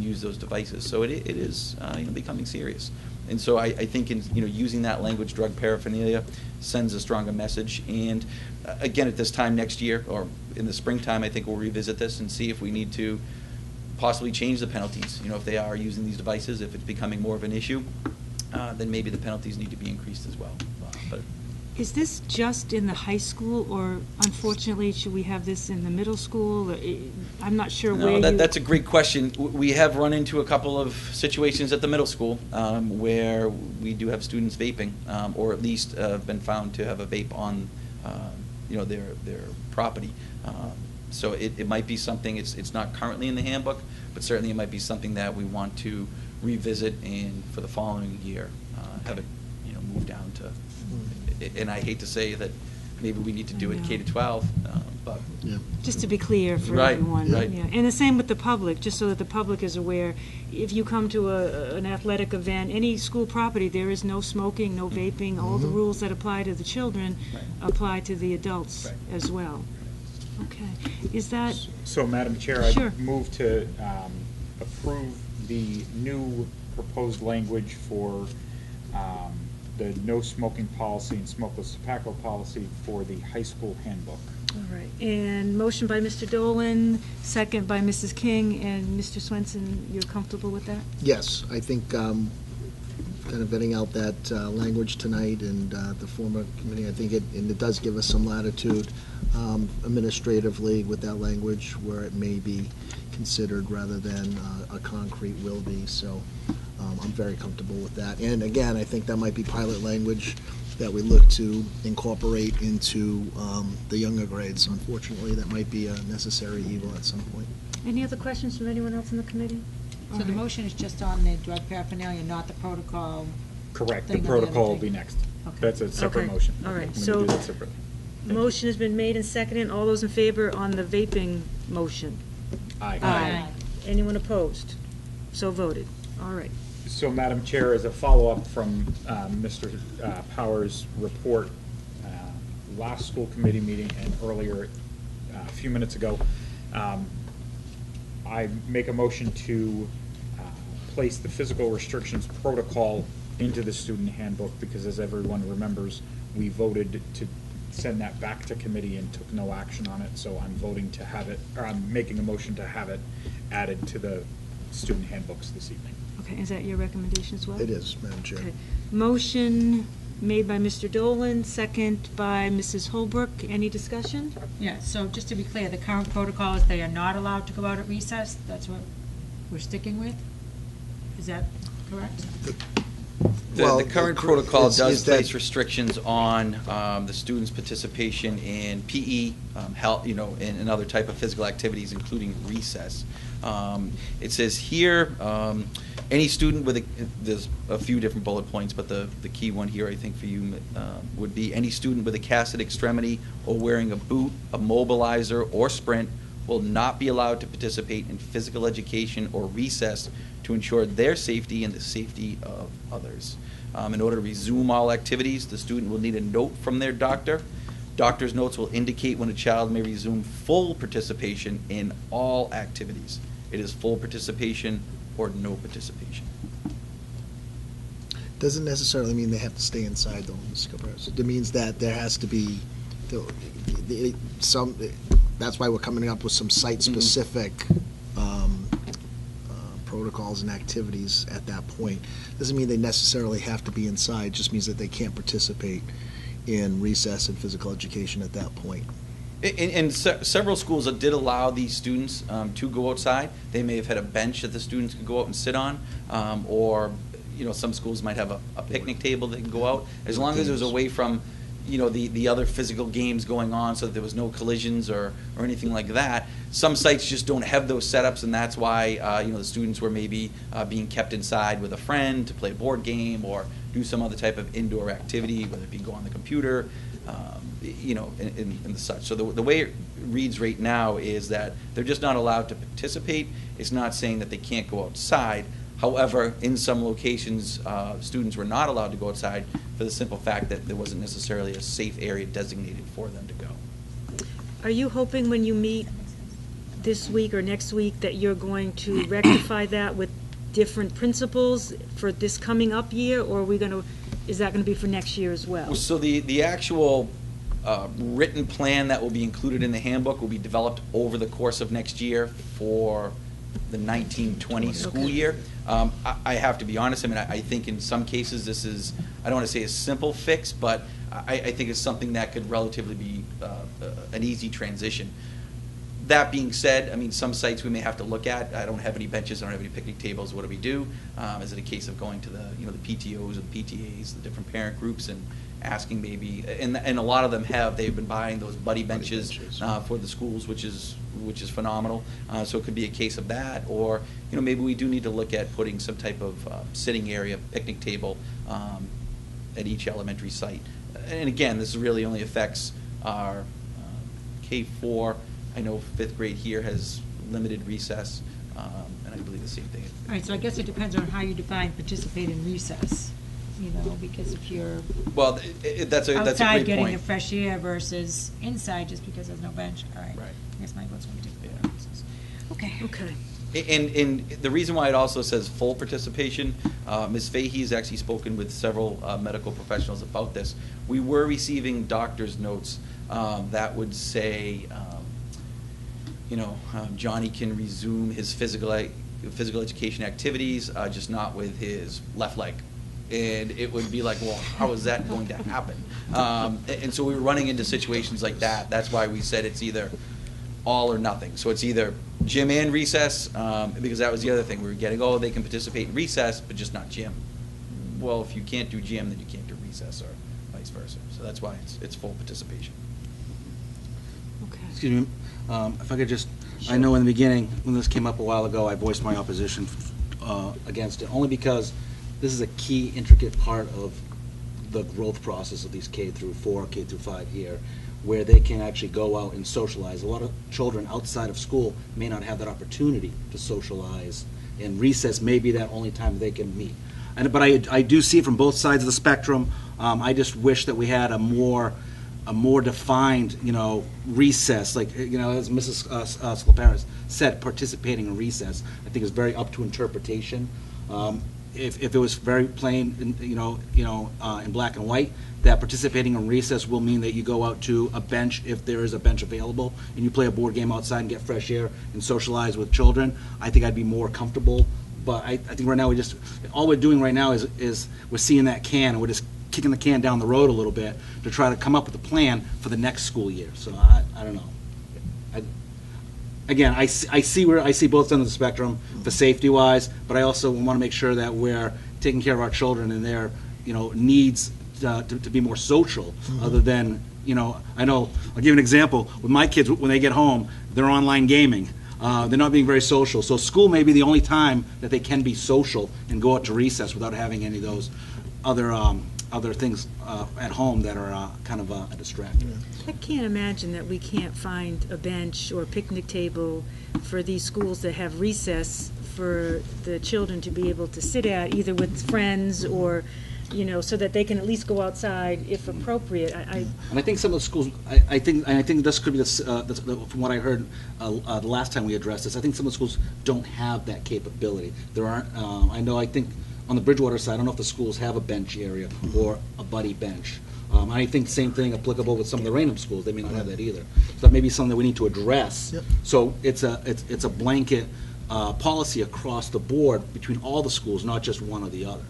use those devices. So it is becoming serious. And so I think in using that language, drug paraphernalia, sends a stronger message. And again, at this time next year or in the springtime, I think we'll revisit this and see if we need to possibly change the penalties. If they are using these devices, if it's becoming more of an issue, then maybe the penalties need to be increased as well. But Is this just in the high school, or unfortunately, should we have this in the middle school? I'm not sure where that's a great question. We have run into a couple of situations at the middle school where we do have students vaping, or at least been found to have a vape on, their property. So it might be something. It's not currently in the handbook, but certainly it might be something that we want to revisit and for the following year have it, move down to. And I hate to say that maybe we need to do it K to 12, but. Just to be clear for Right, everyone. right. Yeah. And the same with the public, just so that the public is aware. If you come to an athletic event, any school property, there is no smoking, no vaping. All the rules that apply to the children apply to the adults as well. Okay. Is that, So, Madam Chair, Sure. I move to approve the new proposed language for the no smoking policy and smokeless tobacco policy for the high school handbook. all right. And motion by Mr. Dolan, second by Mrs. King, and Mr. Swenson, you're comfortable with that? Yes, I think kind of vetting out that language tonight and the former committee, I think it does give us some latitude administratively with that language where it may be considered rather than a concrete will be. So I'm very comfortable with that. And again, I think that might be pilot language that we look to incorporate into the younger grades. Unfortunately, that might be a necessary evil at some point. Any other questions from anyone else in the committee? All So the right. motion is just on the drug paraphernalia, not the protocol? Correct. The Thing on the other protocol will thing. be next. Okay. That's a separate Okay. motion. All right. I'm gonna So- do that separately. Motion has been made and seconded. All those in favor on the vaping motion? Aye. Anyone opposed? So voted. All right. So, Madam Chair, as a follow-up from Mr. Power's report, last school committee meeting and earlier, a few minutes ago, I make a motion to place the physical restrictions protocol into the student handbook because, as everyone remembers, we voted to send that back to committee and took no action on it. So I'm voting to have it, or I'm making a motion to have it added to the student handbooks this evening. Okay, is that your recommendation as well? It is, Madam Chair. Okay. Motion made by Mr. Dolan, second by Mrs. Holbrook. Any discussion? Yeah, so just to be clear, the current protocol is they are not allowed to go out at recess? That's what we're sticking with? Is that correct? The current protocol is does that- place restrictions on the students' participation in PE, health, and other type of physical activities, including recess. It says here, any student with there's a few different bullet points, but the key one here, I think, for you would be any student with a casted extremity or wearing a boot, a mobilizer, or sprint will not be allowed to participate in physical education or recess to ensure their safety and the safety of others. In order to resume all activities, the student will need a note from their doctor. Doctor's notes will indicate when a child may resume full participation in all activities. It is full participation or no participation. Doesn't necessarily mean they have to stay inside, though, Ms. Cabrera. It means that there has to be some. That's why we're coming up with some site-specific protocols and activities at that point. Doesn't mean they necessarily have to be inside. Just means that they can't participate in recess and physical education at that point. And several schools that did allow these students to go outside. They may have had a bench that the students could go out and sit on, or some schools might have a picnic table they can go out, as long as it was away from the other physical games going on, so that there was no collisions or anything like that. Some sites just don't have those setups, and that's why the students were maybe being kept inside with a friend to play a board game or do some other type of indoor activity, whether it be go on the computer, and the such. So the way it reads right now is that they're just not allowed to participate. It's not saying that they can't go outside. However, in some locations, students were not allowed to go outside for the simple fact that there wasn't necessarily a safe area designated for them to go. Are you hoping when you meet this week or next week that you're going to rectify that with different principles for this coming up year, or is that going to be for next year as well? So the actual written plan that will be included in the handbook will be developed over the course of next year for the 1920 school year. I have to be honest, I think in some cases this is, I don't want to say a simple fix, but I think it's something that could relatively be an easy transition. That being said, some sites we may have to look at. I don't have any benches, I don't have any picnic tables. What do we do? Is it a case of going to the the PTOs or the PTAs, the different parent groups, and asking maybe, and a lot of them they've been buying those buddy benches for the schools, which is phenomenal. So it could be a case of that, or maybe we do need to look at putting some type of sitting area, picnic table at each elementary site. And again, this really only affects our K-4. I know 5th grade here has limited recess, and I believe the same thing. All right, so I guess it depends on how you define participate in recess, you know, because if you're Well, that's a outside great getting the point. fresh air versus inside just because there's no bench, all right. Right. I guess my vote's going to participate in recess. Okay. Okay. And the reason why it also says full participation, Ms. Fahey's actually spoken with several medical professionals about this. We were receiving doctor's notes that would say, Johnny can resume his physical education activities, just not with his left leg. And it would be like, well, how is that going to happen? And so we were running into situations like that. That's why we said it's either all or nothing. So it's either gym and recess, because that was the other thing. We were getting, they can participate in recess, but just not gym. Well, if you can't do gym, then you can't do recess, or vice versa. So that's why it's full participation. Okay. Excuse me, if I could just, I know in the beginning, when this came up a while ago, I voiced my opposition against it, only because this is a key, intricate part of the growth process of these K-4, K-5 here, where they can actually go out and socialize. A lot of children outside of school may not have that opportunity to socialize, and recess may be that only time they can meet. But I do see it from both sides of the spectrum. I just wish that we had a more defined, recess, like, as Mrs. Skleparis said, participating in recess, I think is very up to interpretation. If it was very plain, in black and white, that participating in recess will mean that you go out to a bench if there is a bench available, and you play a board game outside and get fresh air and socialize with children, I think I'd be more comfortable. But I think right now all we're doing right now is we're seeing that can, and we're just kicking the can down the road a little bit to try to come up with a plan for the next school year. So I don't know. Again, I see both ends of the spectrum for safety wise, but I also want to make sure that we're taking care of our children and their needs to be more social, other than I know. I'll give you an example with my kids. When they get home, they're online gaming. They're not being very social. So school may be the only time that they can be social and go out to recess without having any of those other things at home that are kind of a distraction. I can't imagine that we can't find a bench or a picnic table for these schools that have recess for the children to be able to sit at, either with friends or, so that they can at least go outside if appropriate. And I think some of the schools, I think this could be from what I heard the last time we addressed this. I think some of the schools don't have that capability. There aren't. I think on the Bridgewater side, I don't know if the schools have a bench area or a buddy bench. I think the same thing applicable with some of the Raynham schools. They may not have that either. So that may be something that we need to address. Yep. So it's a blanket policy across the board between all the schools, not just one or the other.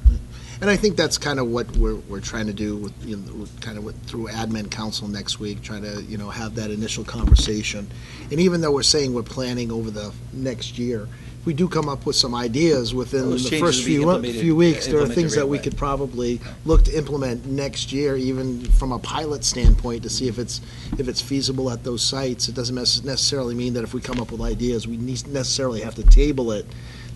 And I think that's kind of what we're trying to do with, through admin council next week, trying to, have that initial conversation. And even though we're saying we're planning over the next year, if we do come up with some ideas within the first few weeks, there are things that we could probably look to implement next year, even from a pilot standpoint, to see if it's feasible at those sites. It doesn't necessarily mean that if we come up with ideas, we necessarily have to table it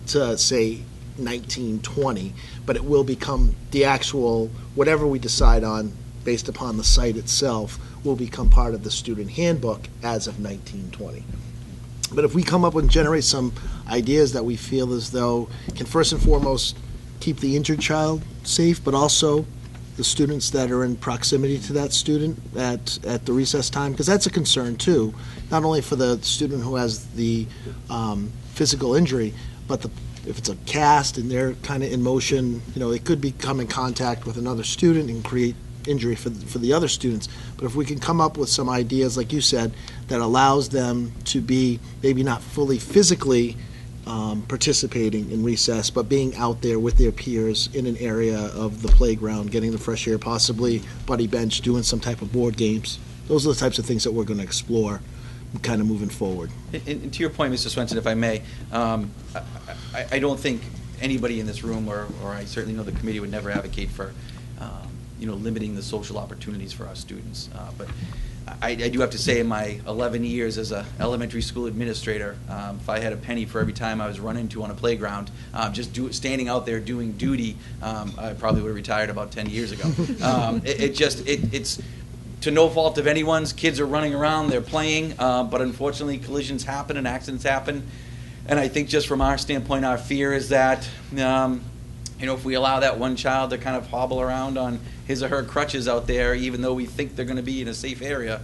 to, say, 1920, but it will become the actual, whatever we decide on based upon the site itself, will become part of the student handbook as of 1920. But if we come up and generate some ideas that we feel as though can first and foremost keep the injured child safe, but also the students that are in proximity to that student at the recess time, because that's a concern too, not only for the student who has the physical injury, but if it's a cast and they're kind of in motion, they could come in contact with another student and create injury for the other students. But if we can come up with some ideas, like you said, that allows them to be maybe not fully physically participating in recess, but being out there with their peers in an area of the playground, getting the fresh air, possibly buddy bench, doing some type of board games. Those are the types of things that we're going to explore kind of moving forward. And to your point, Mr. Swenson, if I may, I don't think anybody in this room, or I certainly know the committee, would never advocate for limiting the social opportunities for our students. But I do have to say, in my 11 years as an elementary school administrator, if I had a penny for every time I was run into on a playground, standing out there doing duty, I probably would have retired about 10 years ago. It's to no fault of anyone's, kids are running around, they're playing, but unfortunately collisions happen and accidents happen. And I think just from our standpoint, our fear is that, if we allow that one child to kind of hobble around on his or her crutches out there, even though we think they're going to be in a safe area,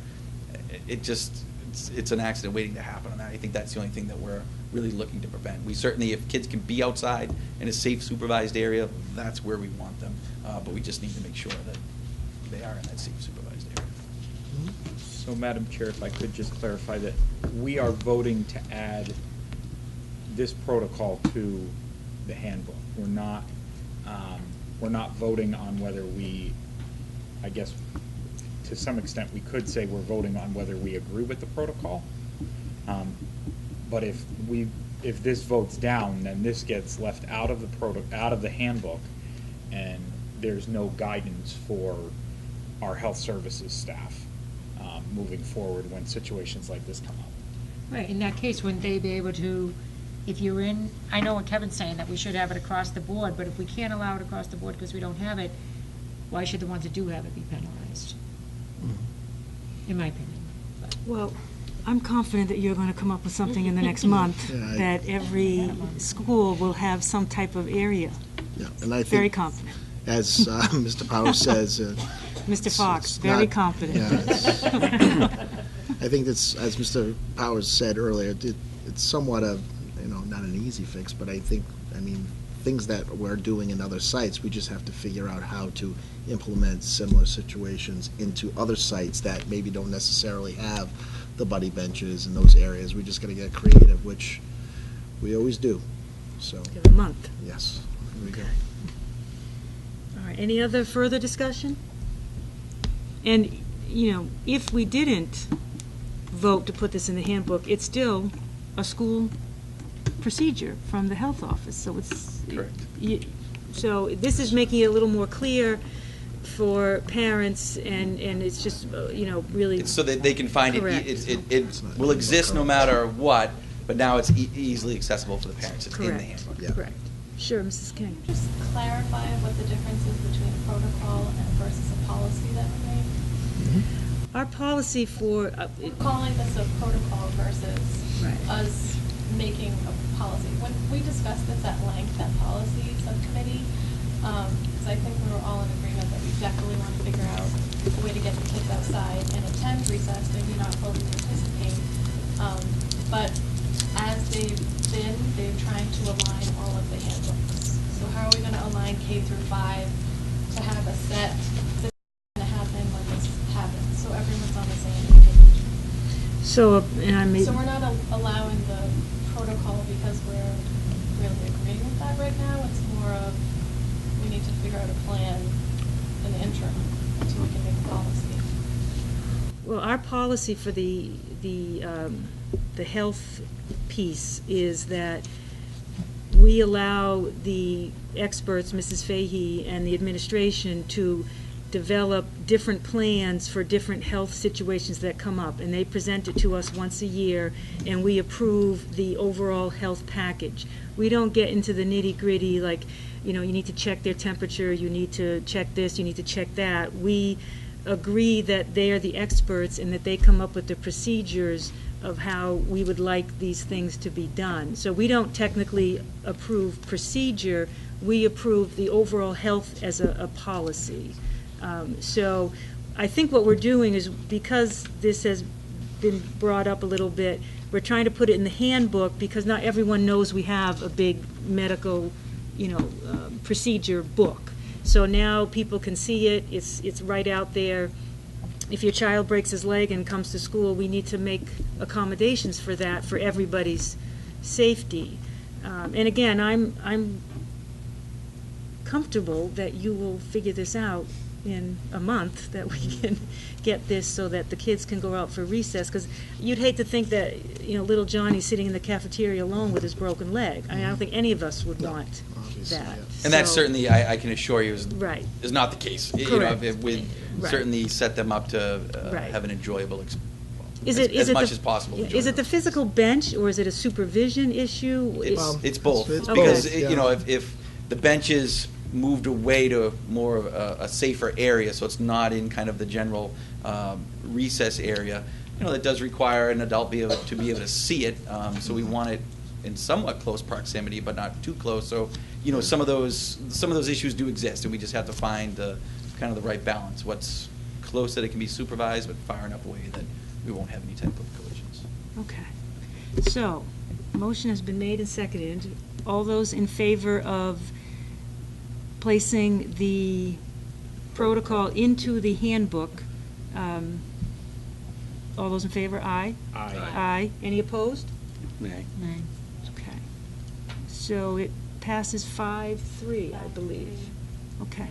it's an accident waiting to happen. And I think that's the only thing that we're really looking to prevent. We certainly, if kids can be outside in a safe, supervised area, that's where we want them. But we just need to make sure that they are in that safe, supervised area. So, Madam Chair, if I could just clarify that we are voting to add this protocol to the handbook. We're not voting on whether we, I guess, to some extent, we could say we're voting on whether we agree with the protocol. But if this votes down, then this gets left out of the handbook, and there's no guidance for our health services staff moving forward when situations like this come up. Right, in that case, wouldn't they be able to, if you're in, I know what Kevin's saying, that we should have it across the board, but if we can't allow it across the board because we don't have it, why should the ones that do have it be penalized? In my opinion. But. Well, I'm confident that you're going to come up with something in the next month, that every school will have some type of area. Yeah, and I think, very confident. As Mr. Powers says, Mr. Fox, very confident. Yeah, I think that's, as Mr. Powers said earlier, it's somewhat of, not an easy fix, but I mean, things that we're doing in other sites, we just have to figure out how to implement similar situations into other sites that maybe don't necessarily have the buddy benches in those areas. We just got to get creative, which we always do. So Give a month. Yes, here we go. All right, any other further discussion? And, if we didn't vote to put this in the handbook, it's still a school procedure from the health office, so it's... Correct. So this is making it a little more clear for parents, and it's just, really... It's so that they can find Correct. it will exist no matter what, but now it's easily accessible for the parents. It's in the Correct. handbook. Yeah. Correct. Sure, Mrs. King. Just clarify what the difference is between a protocol and versus a policy that we made. Our policy for... We're calling this a protocol versus us making a policy. When we discussed this at length at policy subcommittee, because I think we were all in agreement that we definitely want to figure out a way to get the kids outside and attend recess, maybe not fully participate. But as they're trying to align all of the handbooks. So how are we going to align K through 5 to have a set that's going to happen when this happens, so everyone's on the same page? So, So we're not allowing the protocol because we're really agreeing with that right now. It's more of we need to figure out a plan in the interim until we can make a policy. well, our policy for the health piece is that we allow the experts, Mrs. Fahey and the administration, to develop different plans for different health situations that come up, and they present it to us once a year, and we approve the overall health package. We don't get into the nitty-gritty, like, you need to check their temperature, you need to check this, you need to check that. We agree that they are the experts and that they come up with the procedures of how we would like these things to be done. So we don't technically approve procedure, we approve the overall health as a policy. So I think what we're doing is, because this has been brought up a little bit, we're trying to put it in the handbook because not everyone knows we have a big medical, procedure book. So now people can see it, it's right out there. If your child breaks his leg and comes to school, we need to make accommodations for that, for everybody's safety. And again, I'm comfortable that you will figure this out in a month, that we can get this so that the kids can go out for recess, because you'd hate to think that little Johnny's sitting in the cafeteria alone with his broken leg. I don't think any of us would want that. And that's certainly, I can assure you, is not the case. Correct. We certainly set them up to have an enjoyable experience. As much as possible. Is it the physical bench, or is it a supervision issue? It's both. It's Because both. if the benches moved away to more of a safer area, so it's not in kind of the general recess area. That does require an adult to be able to see it, so we want it in somewhat close proximity, but not too close. So, some of those issues do exist, and we just have to find the right balance. What's close that it can be supervised, but far enough away that we won't have any type of collisions. Okay. So, motion has been made and seconded. All those in favor of placing the protocol into the handbook, all those in favor, aye? Aye. Aye. Any opposed? Nay. Nay. Okay. So it passes 5-3, I believe. Okay.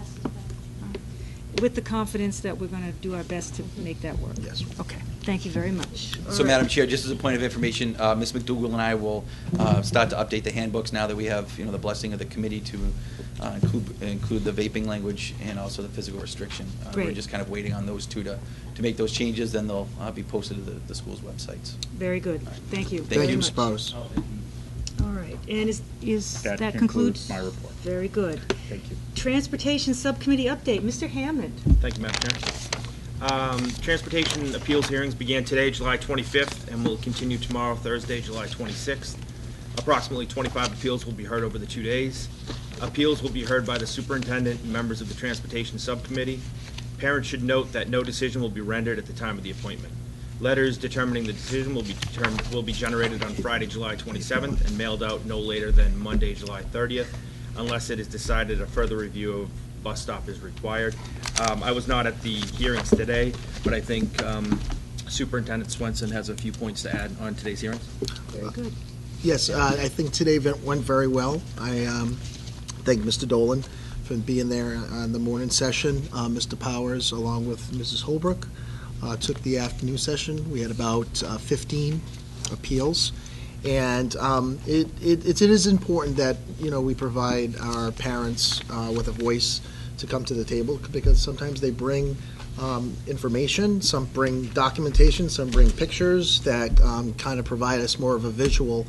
With the confidence that we're going to do our best to make that work. Yes. Okay. Thank you very much. All So, right. Madam Chair, just as a point of information, Ms. McDougall and I will start to update the handbooks now that we have, the blessing of the committee to include the vaping language and also the physical restriction. We're Great. just kind of waiting on those two to make those changes, then they'll be posted to the school's websites. Very good. Thank you. Thank very you, much. Ms. Bowers. All right. And That concludes concludes my report. Very good. Thank you. Transportation Subcommittee update. Mr. Hammond. Thank you, Madam Chair. Transportation appeals hearings began today, July 25th, and will continue tomorrow, Thursday, July 26th. Approximately 25 appeals will be heard over the 2 days. Appeals will be heard by the superintendent and members of the Transportation Subcommittee. Parents should note that no decision will be rendered at the time of the appointment. Letters determining the decision will be generated on Friday, July 27th, and mailed out no later than Monday, July 30th, unless it is decided a further review of bus stop is required. I was not at the hearings today, but I think Superintendent Swenson has a few points to add on today's hearings. Very good. Yes, I think today went very well. I thank Mr. Dolan for being there on the morning session. Mr. Powers, along with Mrs. Holbrook, took the afternoon session. We had about 15 appeals. And it is important that, we provide our parents with a voice to come to the table, because sometimes they bring information, some bring documentation, some bring pictures that kind of provide us more of a visual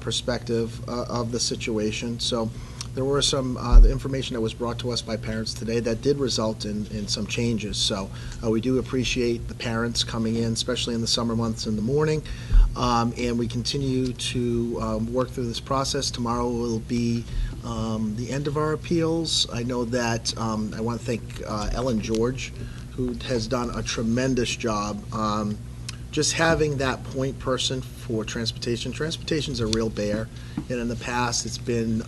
perspective of the situation. So there were some the information that was brought to us by parents today that did result in some changes. So we do appreciate the parents coming in, especially in the summer months in the morning. And we continue to work through this process. Tomorrow will be the end of our appeals. I know that I want to thank Ellen George, who has done a tremendous job. Just having that point person for transportation. Transportation's a real bear, and in the past it's been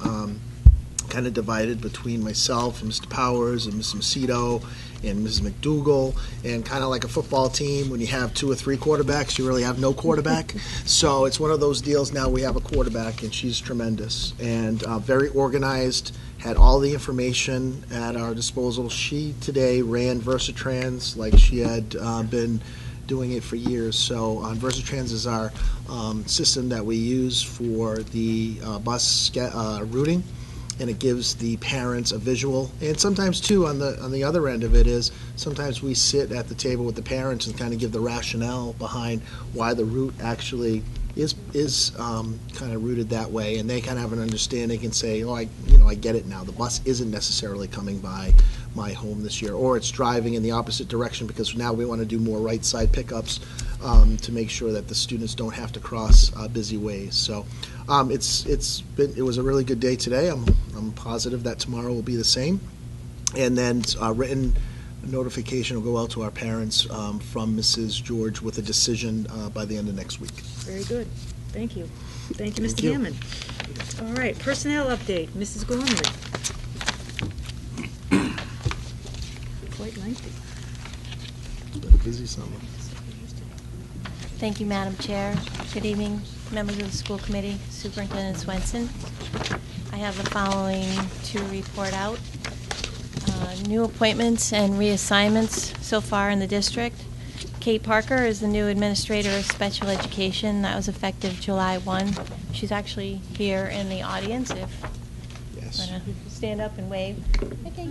kind of divided between myself and Mr. Powers and Mrs. Macedo and Mrs. McDougall, and kind of like a football team, when you have 2 or 3 quarterbacks, you really have no quarterback. So it's one of those deals now we have a quarterback, and she's tremendous and very organized, had all the information at our disposal. She today ran Versatrans like she had been doing it for years. So Versatrans is our system that we use for the bus routing, and it gives the parents a visual. And sometimes too, on the other end of it is, sometimes we sit at the table with the parents and kind of give the rationale behind why the route actually is kind of routed that way, and they kind of have an understanding and say, oh, I get it now. The bus isn't necessarily coming by my home this year, or it's driving in the opposite direction because now we want to do more right side pickups to make sure that the students don't have to cross busy ways. So it was a really good day today. I'm positive that tomorrow will be the same, and then written notification will go out to our parents from Mrs. George with a decision by the end of next week. Very good. Thank you. Thank you, Thank Mr. you. Hammond. All right, personnel update. Mrs. Gormley. Quite lengthy. It's been a busy summer. Thank you, Madam Chair. Good evening, members of the school committee, Superintendent Swenson. I have the following to report out. New appointments and reassignments so far in the district. Kate Parker is the new Administrator of Special Education. That was effective July 1. She's actually here in the audience if you want to stand up and wave. Okay.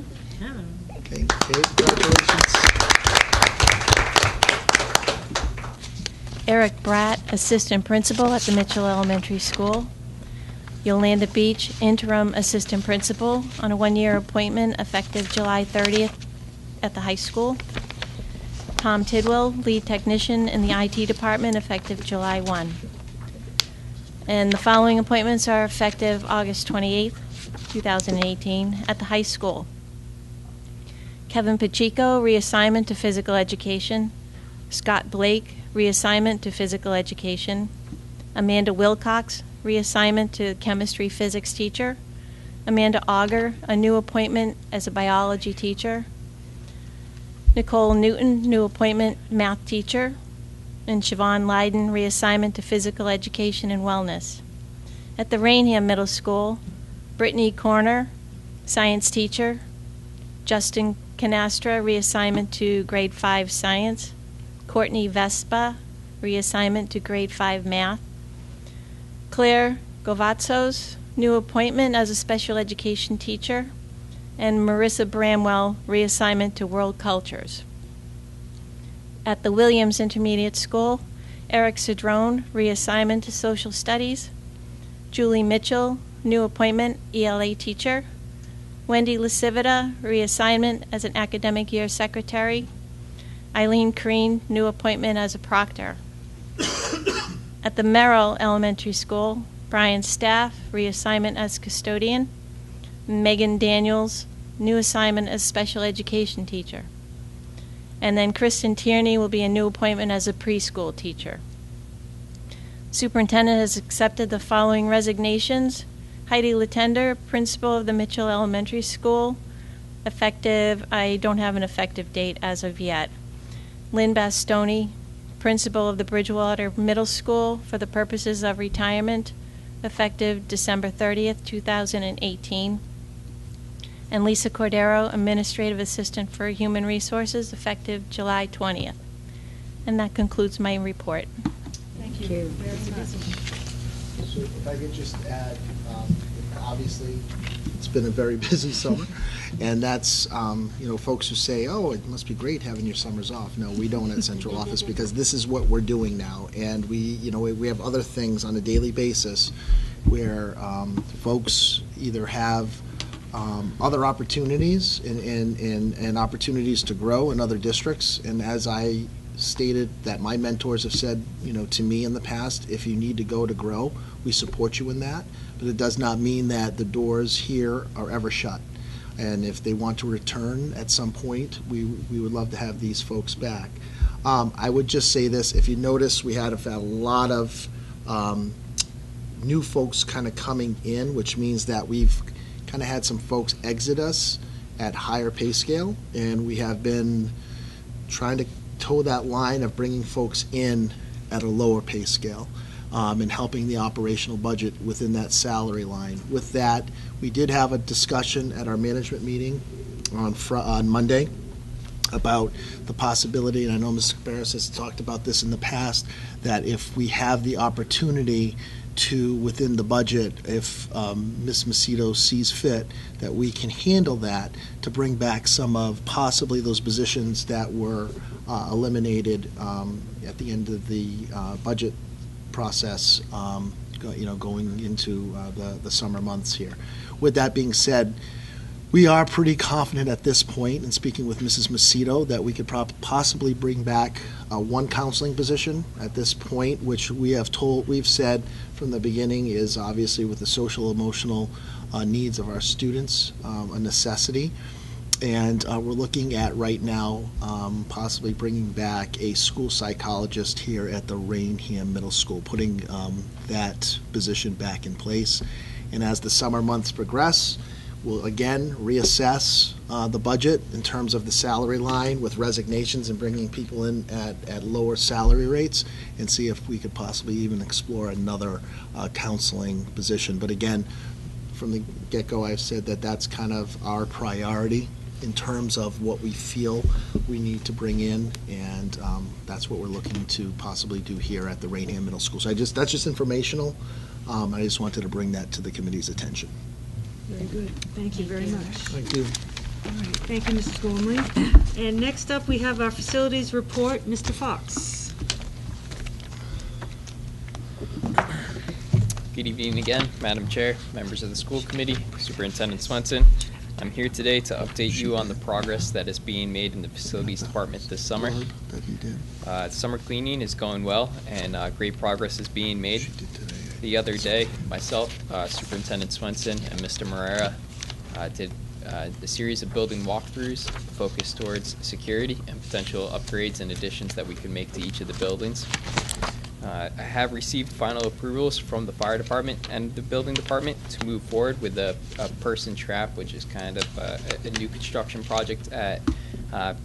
Okay, Kate, congratulations. Eric Bratt, Assistant Principal at the Mitchell Elementary School. Yolanda Beach, interim assistant principal, on a one-year appointment effective July 30th at the high school. Tom Tidwell, lead technician in the IT department, effective July 1. And the following appointments are effective August 28th, 2018, at the high school. Kevin Pacheco, reassignment to physical education. Scott Blake, reassignment to physical education. Amanda Wilcox, reassignment to chemistry physics teacher. Amanda Auger, a new appointment as a biology teacher. Nicole Newton, new appointment math teacher. And Siobhan Leiden, reassignment to physical education and wellness. At the Raynham Middle School, Brittany Corner, science teacher. Justin Canastra, reassignment to grade 5 science. Courtney Vespa, reassignment to grade 5 math. Claire Govatzos, new appointment as a special education teacher. And Marissa Bramwell, reassignment to world cultures. At the Williams Intermediate School, Eric Cedrone, reassignment to social studies. Julie Mitchell, new appointment, ELA teacher. Wendy Lasivita, reassignment as an academic year secretary. Eileen Crean, new appointment as a proctor. At the Merrill Elementary School, Brian Staff, reassignment as custodian. Megan Daniels, new assignment as special education teacher. And then Kristen Tierney will be a new appointment as a preschool teacher. Superintendent has accepted the following resignations. Heidi Latender, principal of the Mitchell Elementary School, effective, I don't have an effective date as of yet. Lynn Bastoni, principal of the Bridgewater Middle School, for the purposes of retirement, effective December 30th, 2018. And Lisa Cordero, administrative assistant for human resources, effective July 20th. And that concludes my report. Thank you very much. So if I could just add, obviously, it's been a very busy summer, and that's, folks who say, oh, it must be great having your summers off. No, we don't at central office, because this is what we're doing now, and we have other things on a daily basis where folks either have other opportunities and opportunities to grow in other districts, and as I stated that my mentors have said, to me in the past, if you need to go to grow, we support you in that, but it does not mean that the doors here are ever shut. And if they want to return at some point, we would love to have these folks back. I would just say this, if you notice, we had a lot of new folks kind of coming in, which means that we've kind of had some folks exit us at higher pay scale, and we have been trying to toe that line of bringing folks in at a lower pay scale and helping the operational budget within that salary line. With that, we did have a discussion at our management meeting on Monday about the possibility, and I know Ms. Barris has talked about this in the past, that if we have the opportunity to, within the budget, if Ms. Macedo sees fit, that we can handle that to bring back some of possibly those positions that were eliminated at the end of the budget process, going into the summer months here. With that being said, we are pretty confident at this point, in speaking with Mrs. Macedo, that we could possibly bring back one counseling position at this point, which we've said from the beginning is obviously with the social emotional needs of our students a necessity. And we're looking at right now possibly bringing back a school psychologist here at the Raynham Middle School, putting that position back in place. And as the summer months progress, we'll again reassess the budget in terms of the salary line with resignations and bringing people in at lower salary rates, and see if we could possibly even explore another counseling position. But again, from the get-go, I've said that that's kind of our priority in terms of what we feel we need to bring in, and that's what we're looking to possibly do here at the Raynham Middle School. So that's just informational. I just wanted to bring that to the committee's attention. Very good. Thank you very much. Thank you. All right. Thank you, Mrs. Gormley. And next up, we have our facilities report. Mr. Fox. Good evening again, Madam Chair, members of the school committee, Superintendent Swenson. I'm here today to update you on the progress that is being made in the facilities department this summer. Summer cleaning is going well, and great progress is being made. The other day, myself, Superintendent Swenson, and Mr. Moreira did a series of building walkthroughs focused towards security and potential upgrades and additions that we could make to each of the buildings. I have received final approvals from the fire department and the building department to move forward with a person trap, which is kind of a new construction project at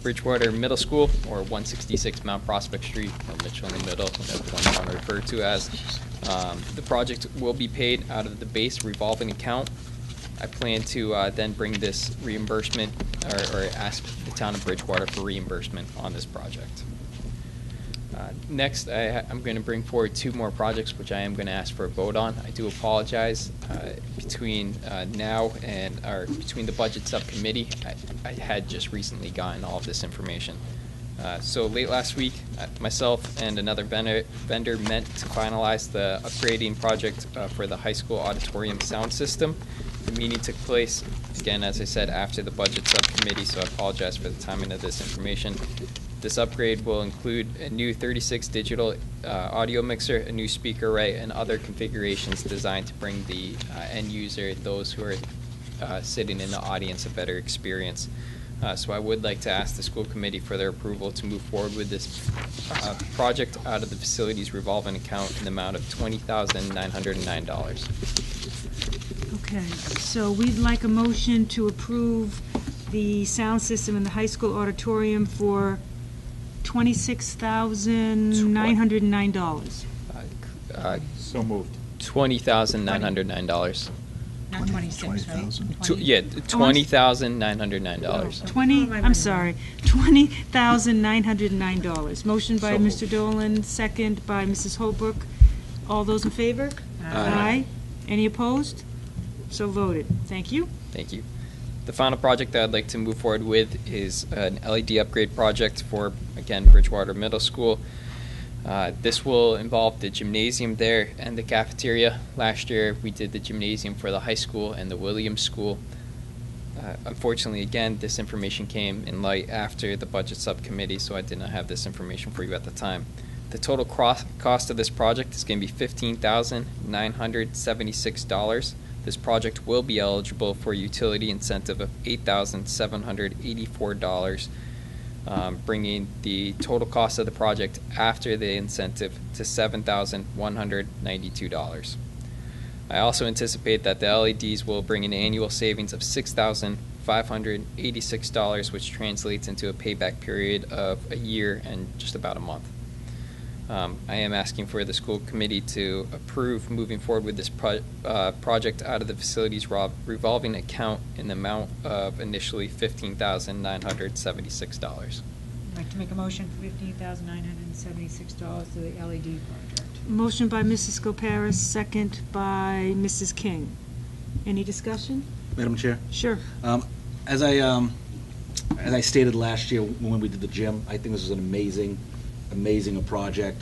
Bridgewater Middle School, or 166 Mount Prospect Street, Mitchell in the middle, that's one you want to refer to as. The project will be paid out of the base revolving account. I plan to then bring this reimbursement, or ask the town of Bridgewater for reimbursement on this project. Next, I'm going to bring forward two more projects which I am going to ask for a vote on. I do apologize. Between now and between the budget subcommittee, I had just recently gotten all of this information. So late last week, myself and another vendor met to finalize the upgrading project for the high school auditorium sound system. The meeting took place, again, as I said, after the budget subcommittee, so I apologize for the timing of this information. This upgrade will include a new 36 digital audio mixer, a new speaker array, and other configurations designed to bring the end user, those who are sitting in the audience, a better experience. So I would like to ask the school committee for their approval to move forward with this project out of the facilities revolving account in the amount of $20,909. Okay, so we'd like a motion to approve the sound system in the high school auditorium for $26,909. So moved. $20,909. Not 26, right? Yeah, $20,909. I'm sorry, $20,909. Motion by So moved. Mr. Dolan, second by Mrs. Holbrook. All those in favor? Aye. Any opposed? So voted. Thank you. Thank you. The final project that I'd like to move forward with is an LED upgrade project for, again, Bridgewater Middle School. This will involve the gymnasium there and the cafeteria. Last year, we did the gymnasium for the high school and the Williams School. Unfortunately, again, this information came in light after the budget subcommittee, so I did not have this information for you at the time. The total cost of this project is going to be $15,976. This project will be eligible for a utility incentive of $8,784, bringing the total cost of the project after the incentive to $7,192. I also anticipate that the LEDs will bring an annual savings of $6,586, which translates into a payback period of a year and just about a month. I am asking for the school committee to approve moving forward with this project out of the facilities revolving account in the amount of initially $15,976. I'd like to make a motion for $15,976 to the LED project. Motion by Mrs. Scoparis, second by Mrs. King. Any discussion? Madam Chair? Sure. As I stated last year when we did the gym, I think this is an amazing project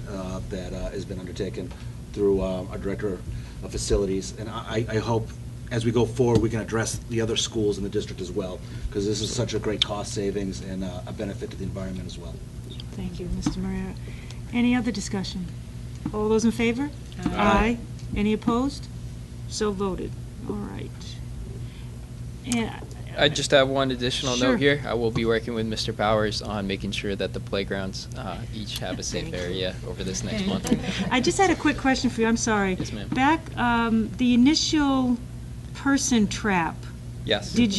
that has been undertaken through our Director of Facilities. And I hope as we go forward, we can address the other schools in the district as well, because this is such a great cost savings and a benefit to the environment as well. Thank you, Mr. Moreira. Any other discussion? All those in favor? Aye. Any opposed? So voted. All right. And I just have one additional Sure. note here. I will be working with Mr. Powers on making sure that the playgrounds each have a safe area over this next month. I just had a quick question for you. I'm sorry. Yes, ma'am. Back, the initial person trap. Yes. Did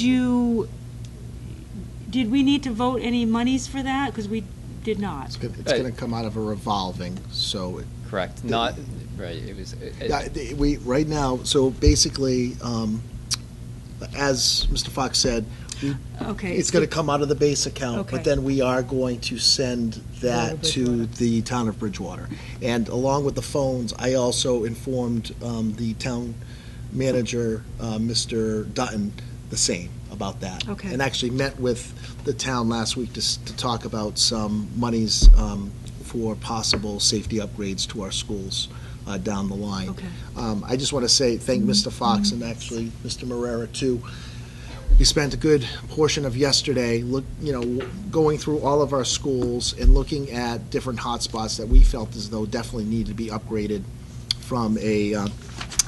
we need to vote any monies for that? Because we did not. It's going to come out of a revolving, so. Correct. Not, right, it was. We, right now, so basically, as Mr. Fox said, it's going to come out of the base account, Okay. but then we are going to send that to the town of Bridgewater. And along with the phones, I also informed the town manager, Mr. Dutton, the same about that. Okay. And actually met with the town last week to talk about some monies for possible safety upgrades to our schools down the line. Okay. I just want to say thank Mr. Fox and actually Mr. Marrera too. We spent a good portion of yesterday going through all of our schools and looking at different hotspots that we felt as though definitely need to be upgraded from a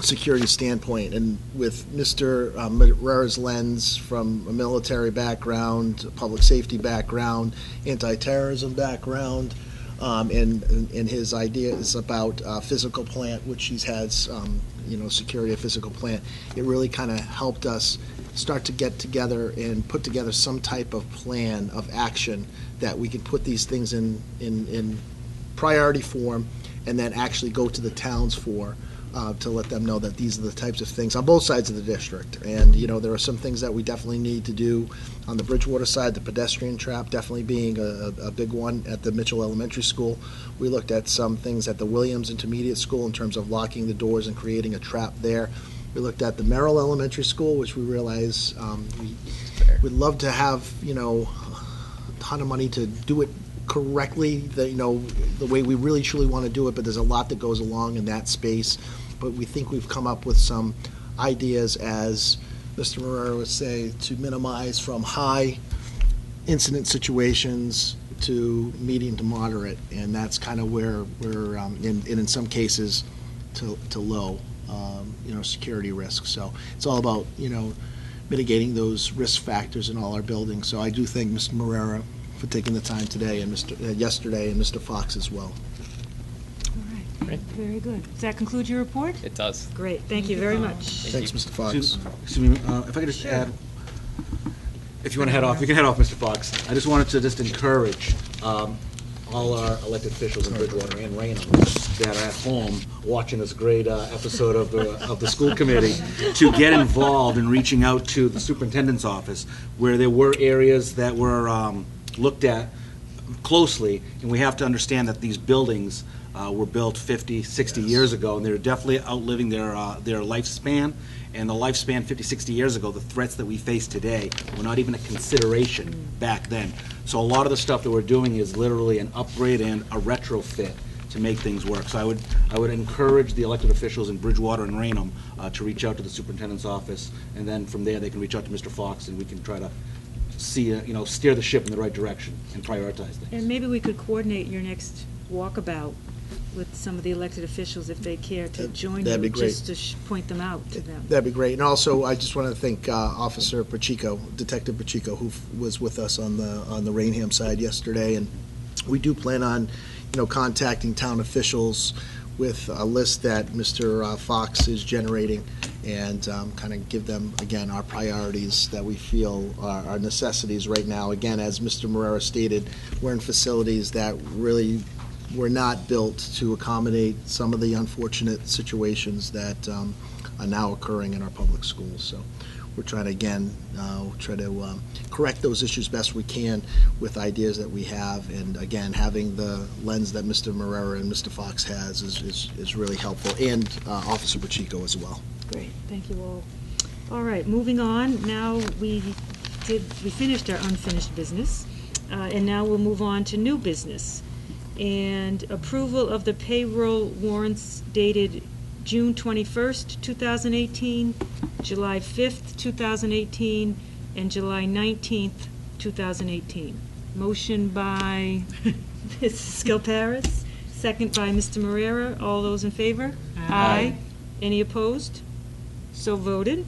security standpoint. And with Mr. Marrera's lens from a military background, a public safety background, anti-terrorism background, and his ideas about physical plant, which he has, security of physical plant, it really kind of helped us start to get together and put together some type of plan of action that we can put these things in priority form and then actually go to the towns for to let them know that these are the types of things on both sides of the district. And, there are some things that we definitely need to do on the Bridgewater side, the pedestrian trap definitely being a big one at the Mitchell Elementary School. We looked at some things at the Williams Intermediate School in terms of locking the doors and creating a trap there. We looked at the Merrill Elementary School, which we realize we'd love to have, a ton of money to do it correctly, the way we really truly want to do it, but there's a lot that goes along in that space. But we think we've come up with some ideas, as Mr. Marrera would say, to minimize from high incident situations to medium to moderate, and that's kind of where we're, in some cases, to low, security risks. So it's all about, mitigating those risk factors in all our buildings. So I do thank Mr. Marrera for taking the time today, and yesterday, and Mr. Fox as well. All right. Very good. Does that conclude your report? It does. Great. Thank you very much. Thanks, Mr. Fox. Excuse me, if I could just add, if you want to head off, you can head off, Mr. Fox. I just wanted to just encourage all our elected officials in Bridgewater and Raynham that are at home watching this great episode of the school committee to get involved in reaching out to the superintendent's office, where there were areas that were looked at closely, and we have to understand that these buildings were built 50, 60 years ago, and they're definitely outliving their lifespan. And the lifespan 50, 60 years ago, the threats that we face today were not even a consideration back then. So a lot of the stuff that we're doing is literally an upgrade and a retrofit to make things work. So I would encourage the elected officials in Bridgewater and Raynham to reach out to the superintendent's office, and then from there they can reach out to Mr. Fox, and we can try to see, steer the ship in the right direction and prioritize things. And maybe we could coordinate your next walkabout with some of the elected officials if they care to join That'd you, be great. just to point them out to them. That'd be great. And also, I just want to thank Officer Pacheco, Detective Pacheco, who was with us on the Raynham side yesterday. And we do plan on, contacting town officials with a list that Mr. Fox is generating, and kind of give them, again, our priorities that we feel are necessities right now. Again, as Mr. Marrera stated, we're in facilities that really were not built to accommodate some of the unfortunate situations that are now occurring in our public schools. So we're trying to, again, correct those issues best we can with ideas that we have. And again, having the lens that Mr. Marrera and Mr. Fox has is really helpful, and Officer Pacheco as well. Great, thank you all. All right, moving on. Now we finished our unfinished business, and now we'll move on to new business. And approval of the payroll warrants dated June 21st, 2018, July 5th, 2018, and July 19th, 2018. Motion by Mrs. Skelparis, second by Mr. Marrera. All those in favor? Aye. Any opposed? So voted.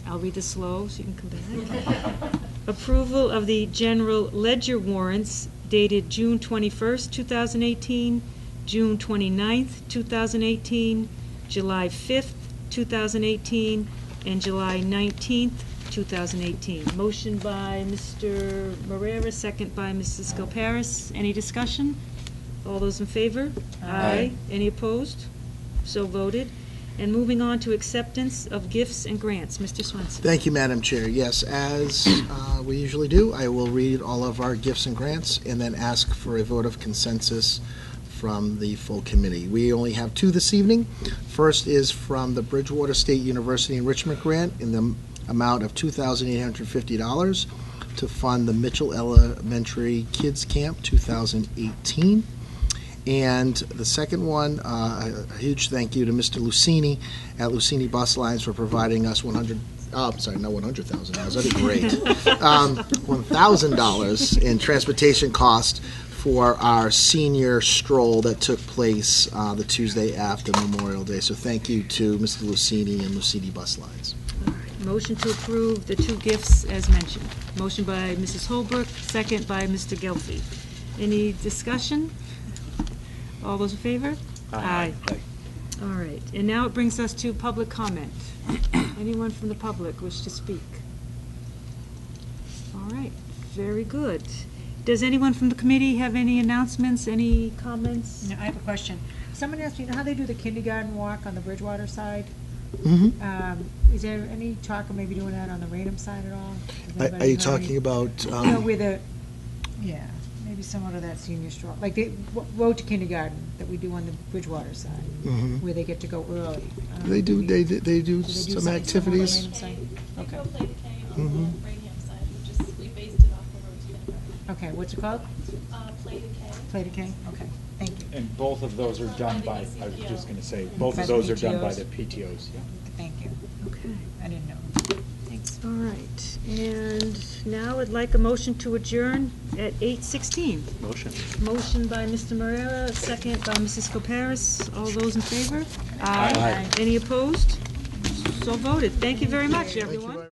I'll read this slow so you can come back. Approval of the general ledger warrants dated June 21st, 2018, June 29th, 2018, July 5th, 2018, and July 19th, 2018. Motion by Mr. Marrera, second by Mrs. Skelparis. Any discussion? All those in favor? Aye. Any opposed? So voted. And moving on to acceptance of gifts and grants. Mr. Swenson. Thank you, Madam Chair. Yes, as we usually do, I will read all of our gifts and grants and then ask for a vote of consensus from the full committee. We only have two this evening. First is from the Bridgewater State University Enrichment Grant in the amount of $2,850 to fund the Mitchell Elementary Kids Camp 2018. And the second one, a huge thank you to Mr. Lucini at Lucini Bus Lines for providing us $100,000, that'd be great. $1,000 in transportation cost for our senior stroll that took place the Tuesday after Memorial Day. So thank you to Mr. Lucini and Lucini Bus Lines. Motion to approve the two gifts as mentioned. Motion by Mrs. Holbrook, second by Mr. Gelfi. Any discussion? All those in favor? Aye. All right, and now it brings us to public comment. Anyone from the public wish to speak? All right, very good. Does anyone from the committee have any announcements, any comments? No, I have a question. Someone asked me, you know how they do the kindergarten walk on the Bridgewater side? Is there any talk of maybe doing that on the Raynham side at all? Are you talking about? Yeah, maybe similar to that senior stroll, like the road to kindergarten that we do on the Bridgewater side, where they get to go early. They do some something activities. similar on the Raynham side? We Okay. go play the K on the Raynham side, we based it off the road to kindergarten. Okay, what's it called? Play the K. Play the K? Okay, thank you. And both of those are done by, I was just going to say, both By of the those are done by PTOs? the PTOs, yeah. Thank you. Okay. I didn't know. Thanks. All right, and now I'd like a motion to adjourn at 8:16. Motion. Motion by Mr. Marrera, second by Mrs. Coparis. All those in favor? Aye. Any opposed? So voted. Thank you very much, Thank you everyone. very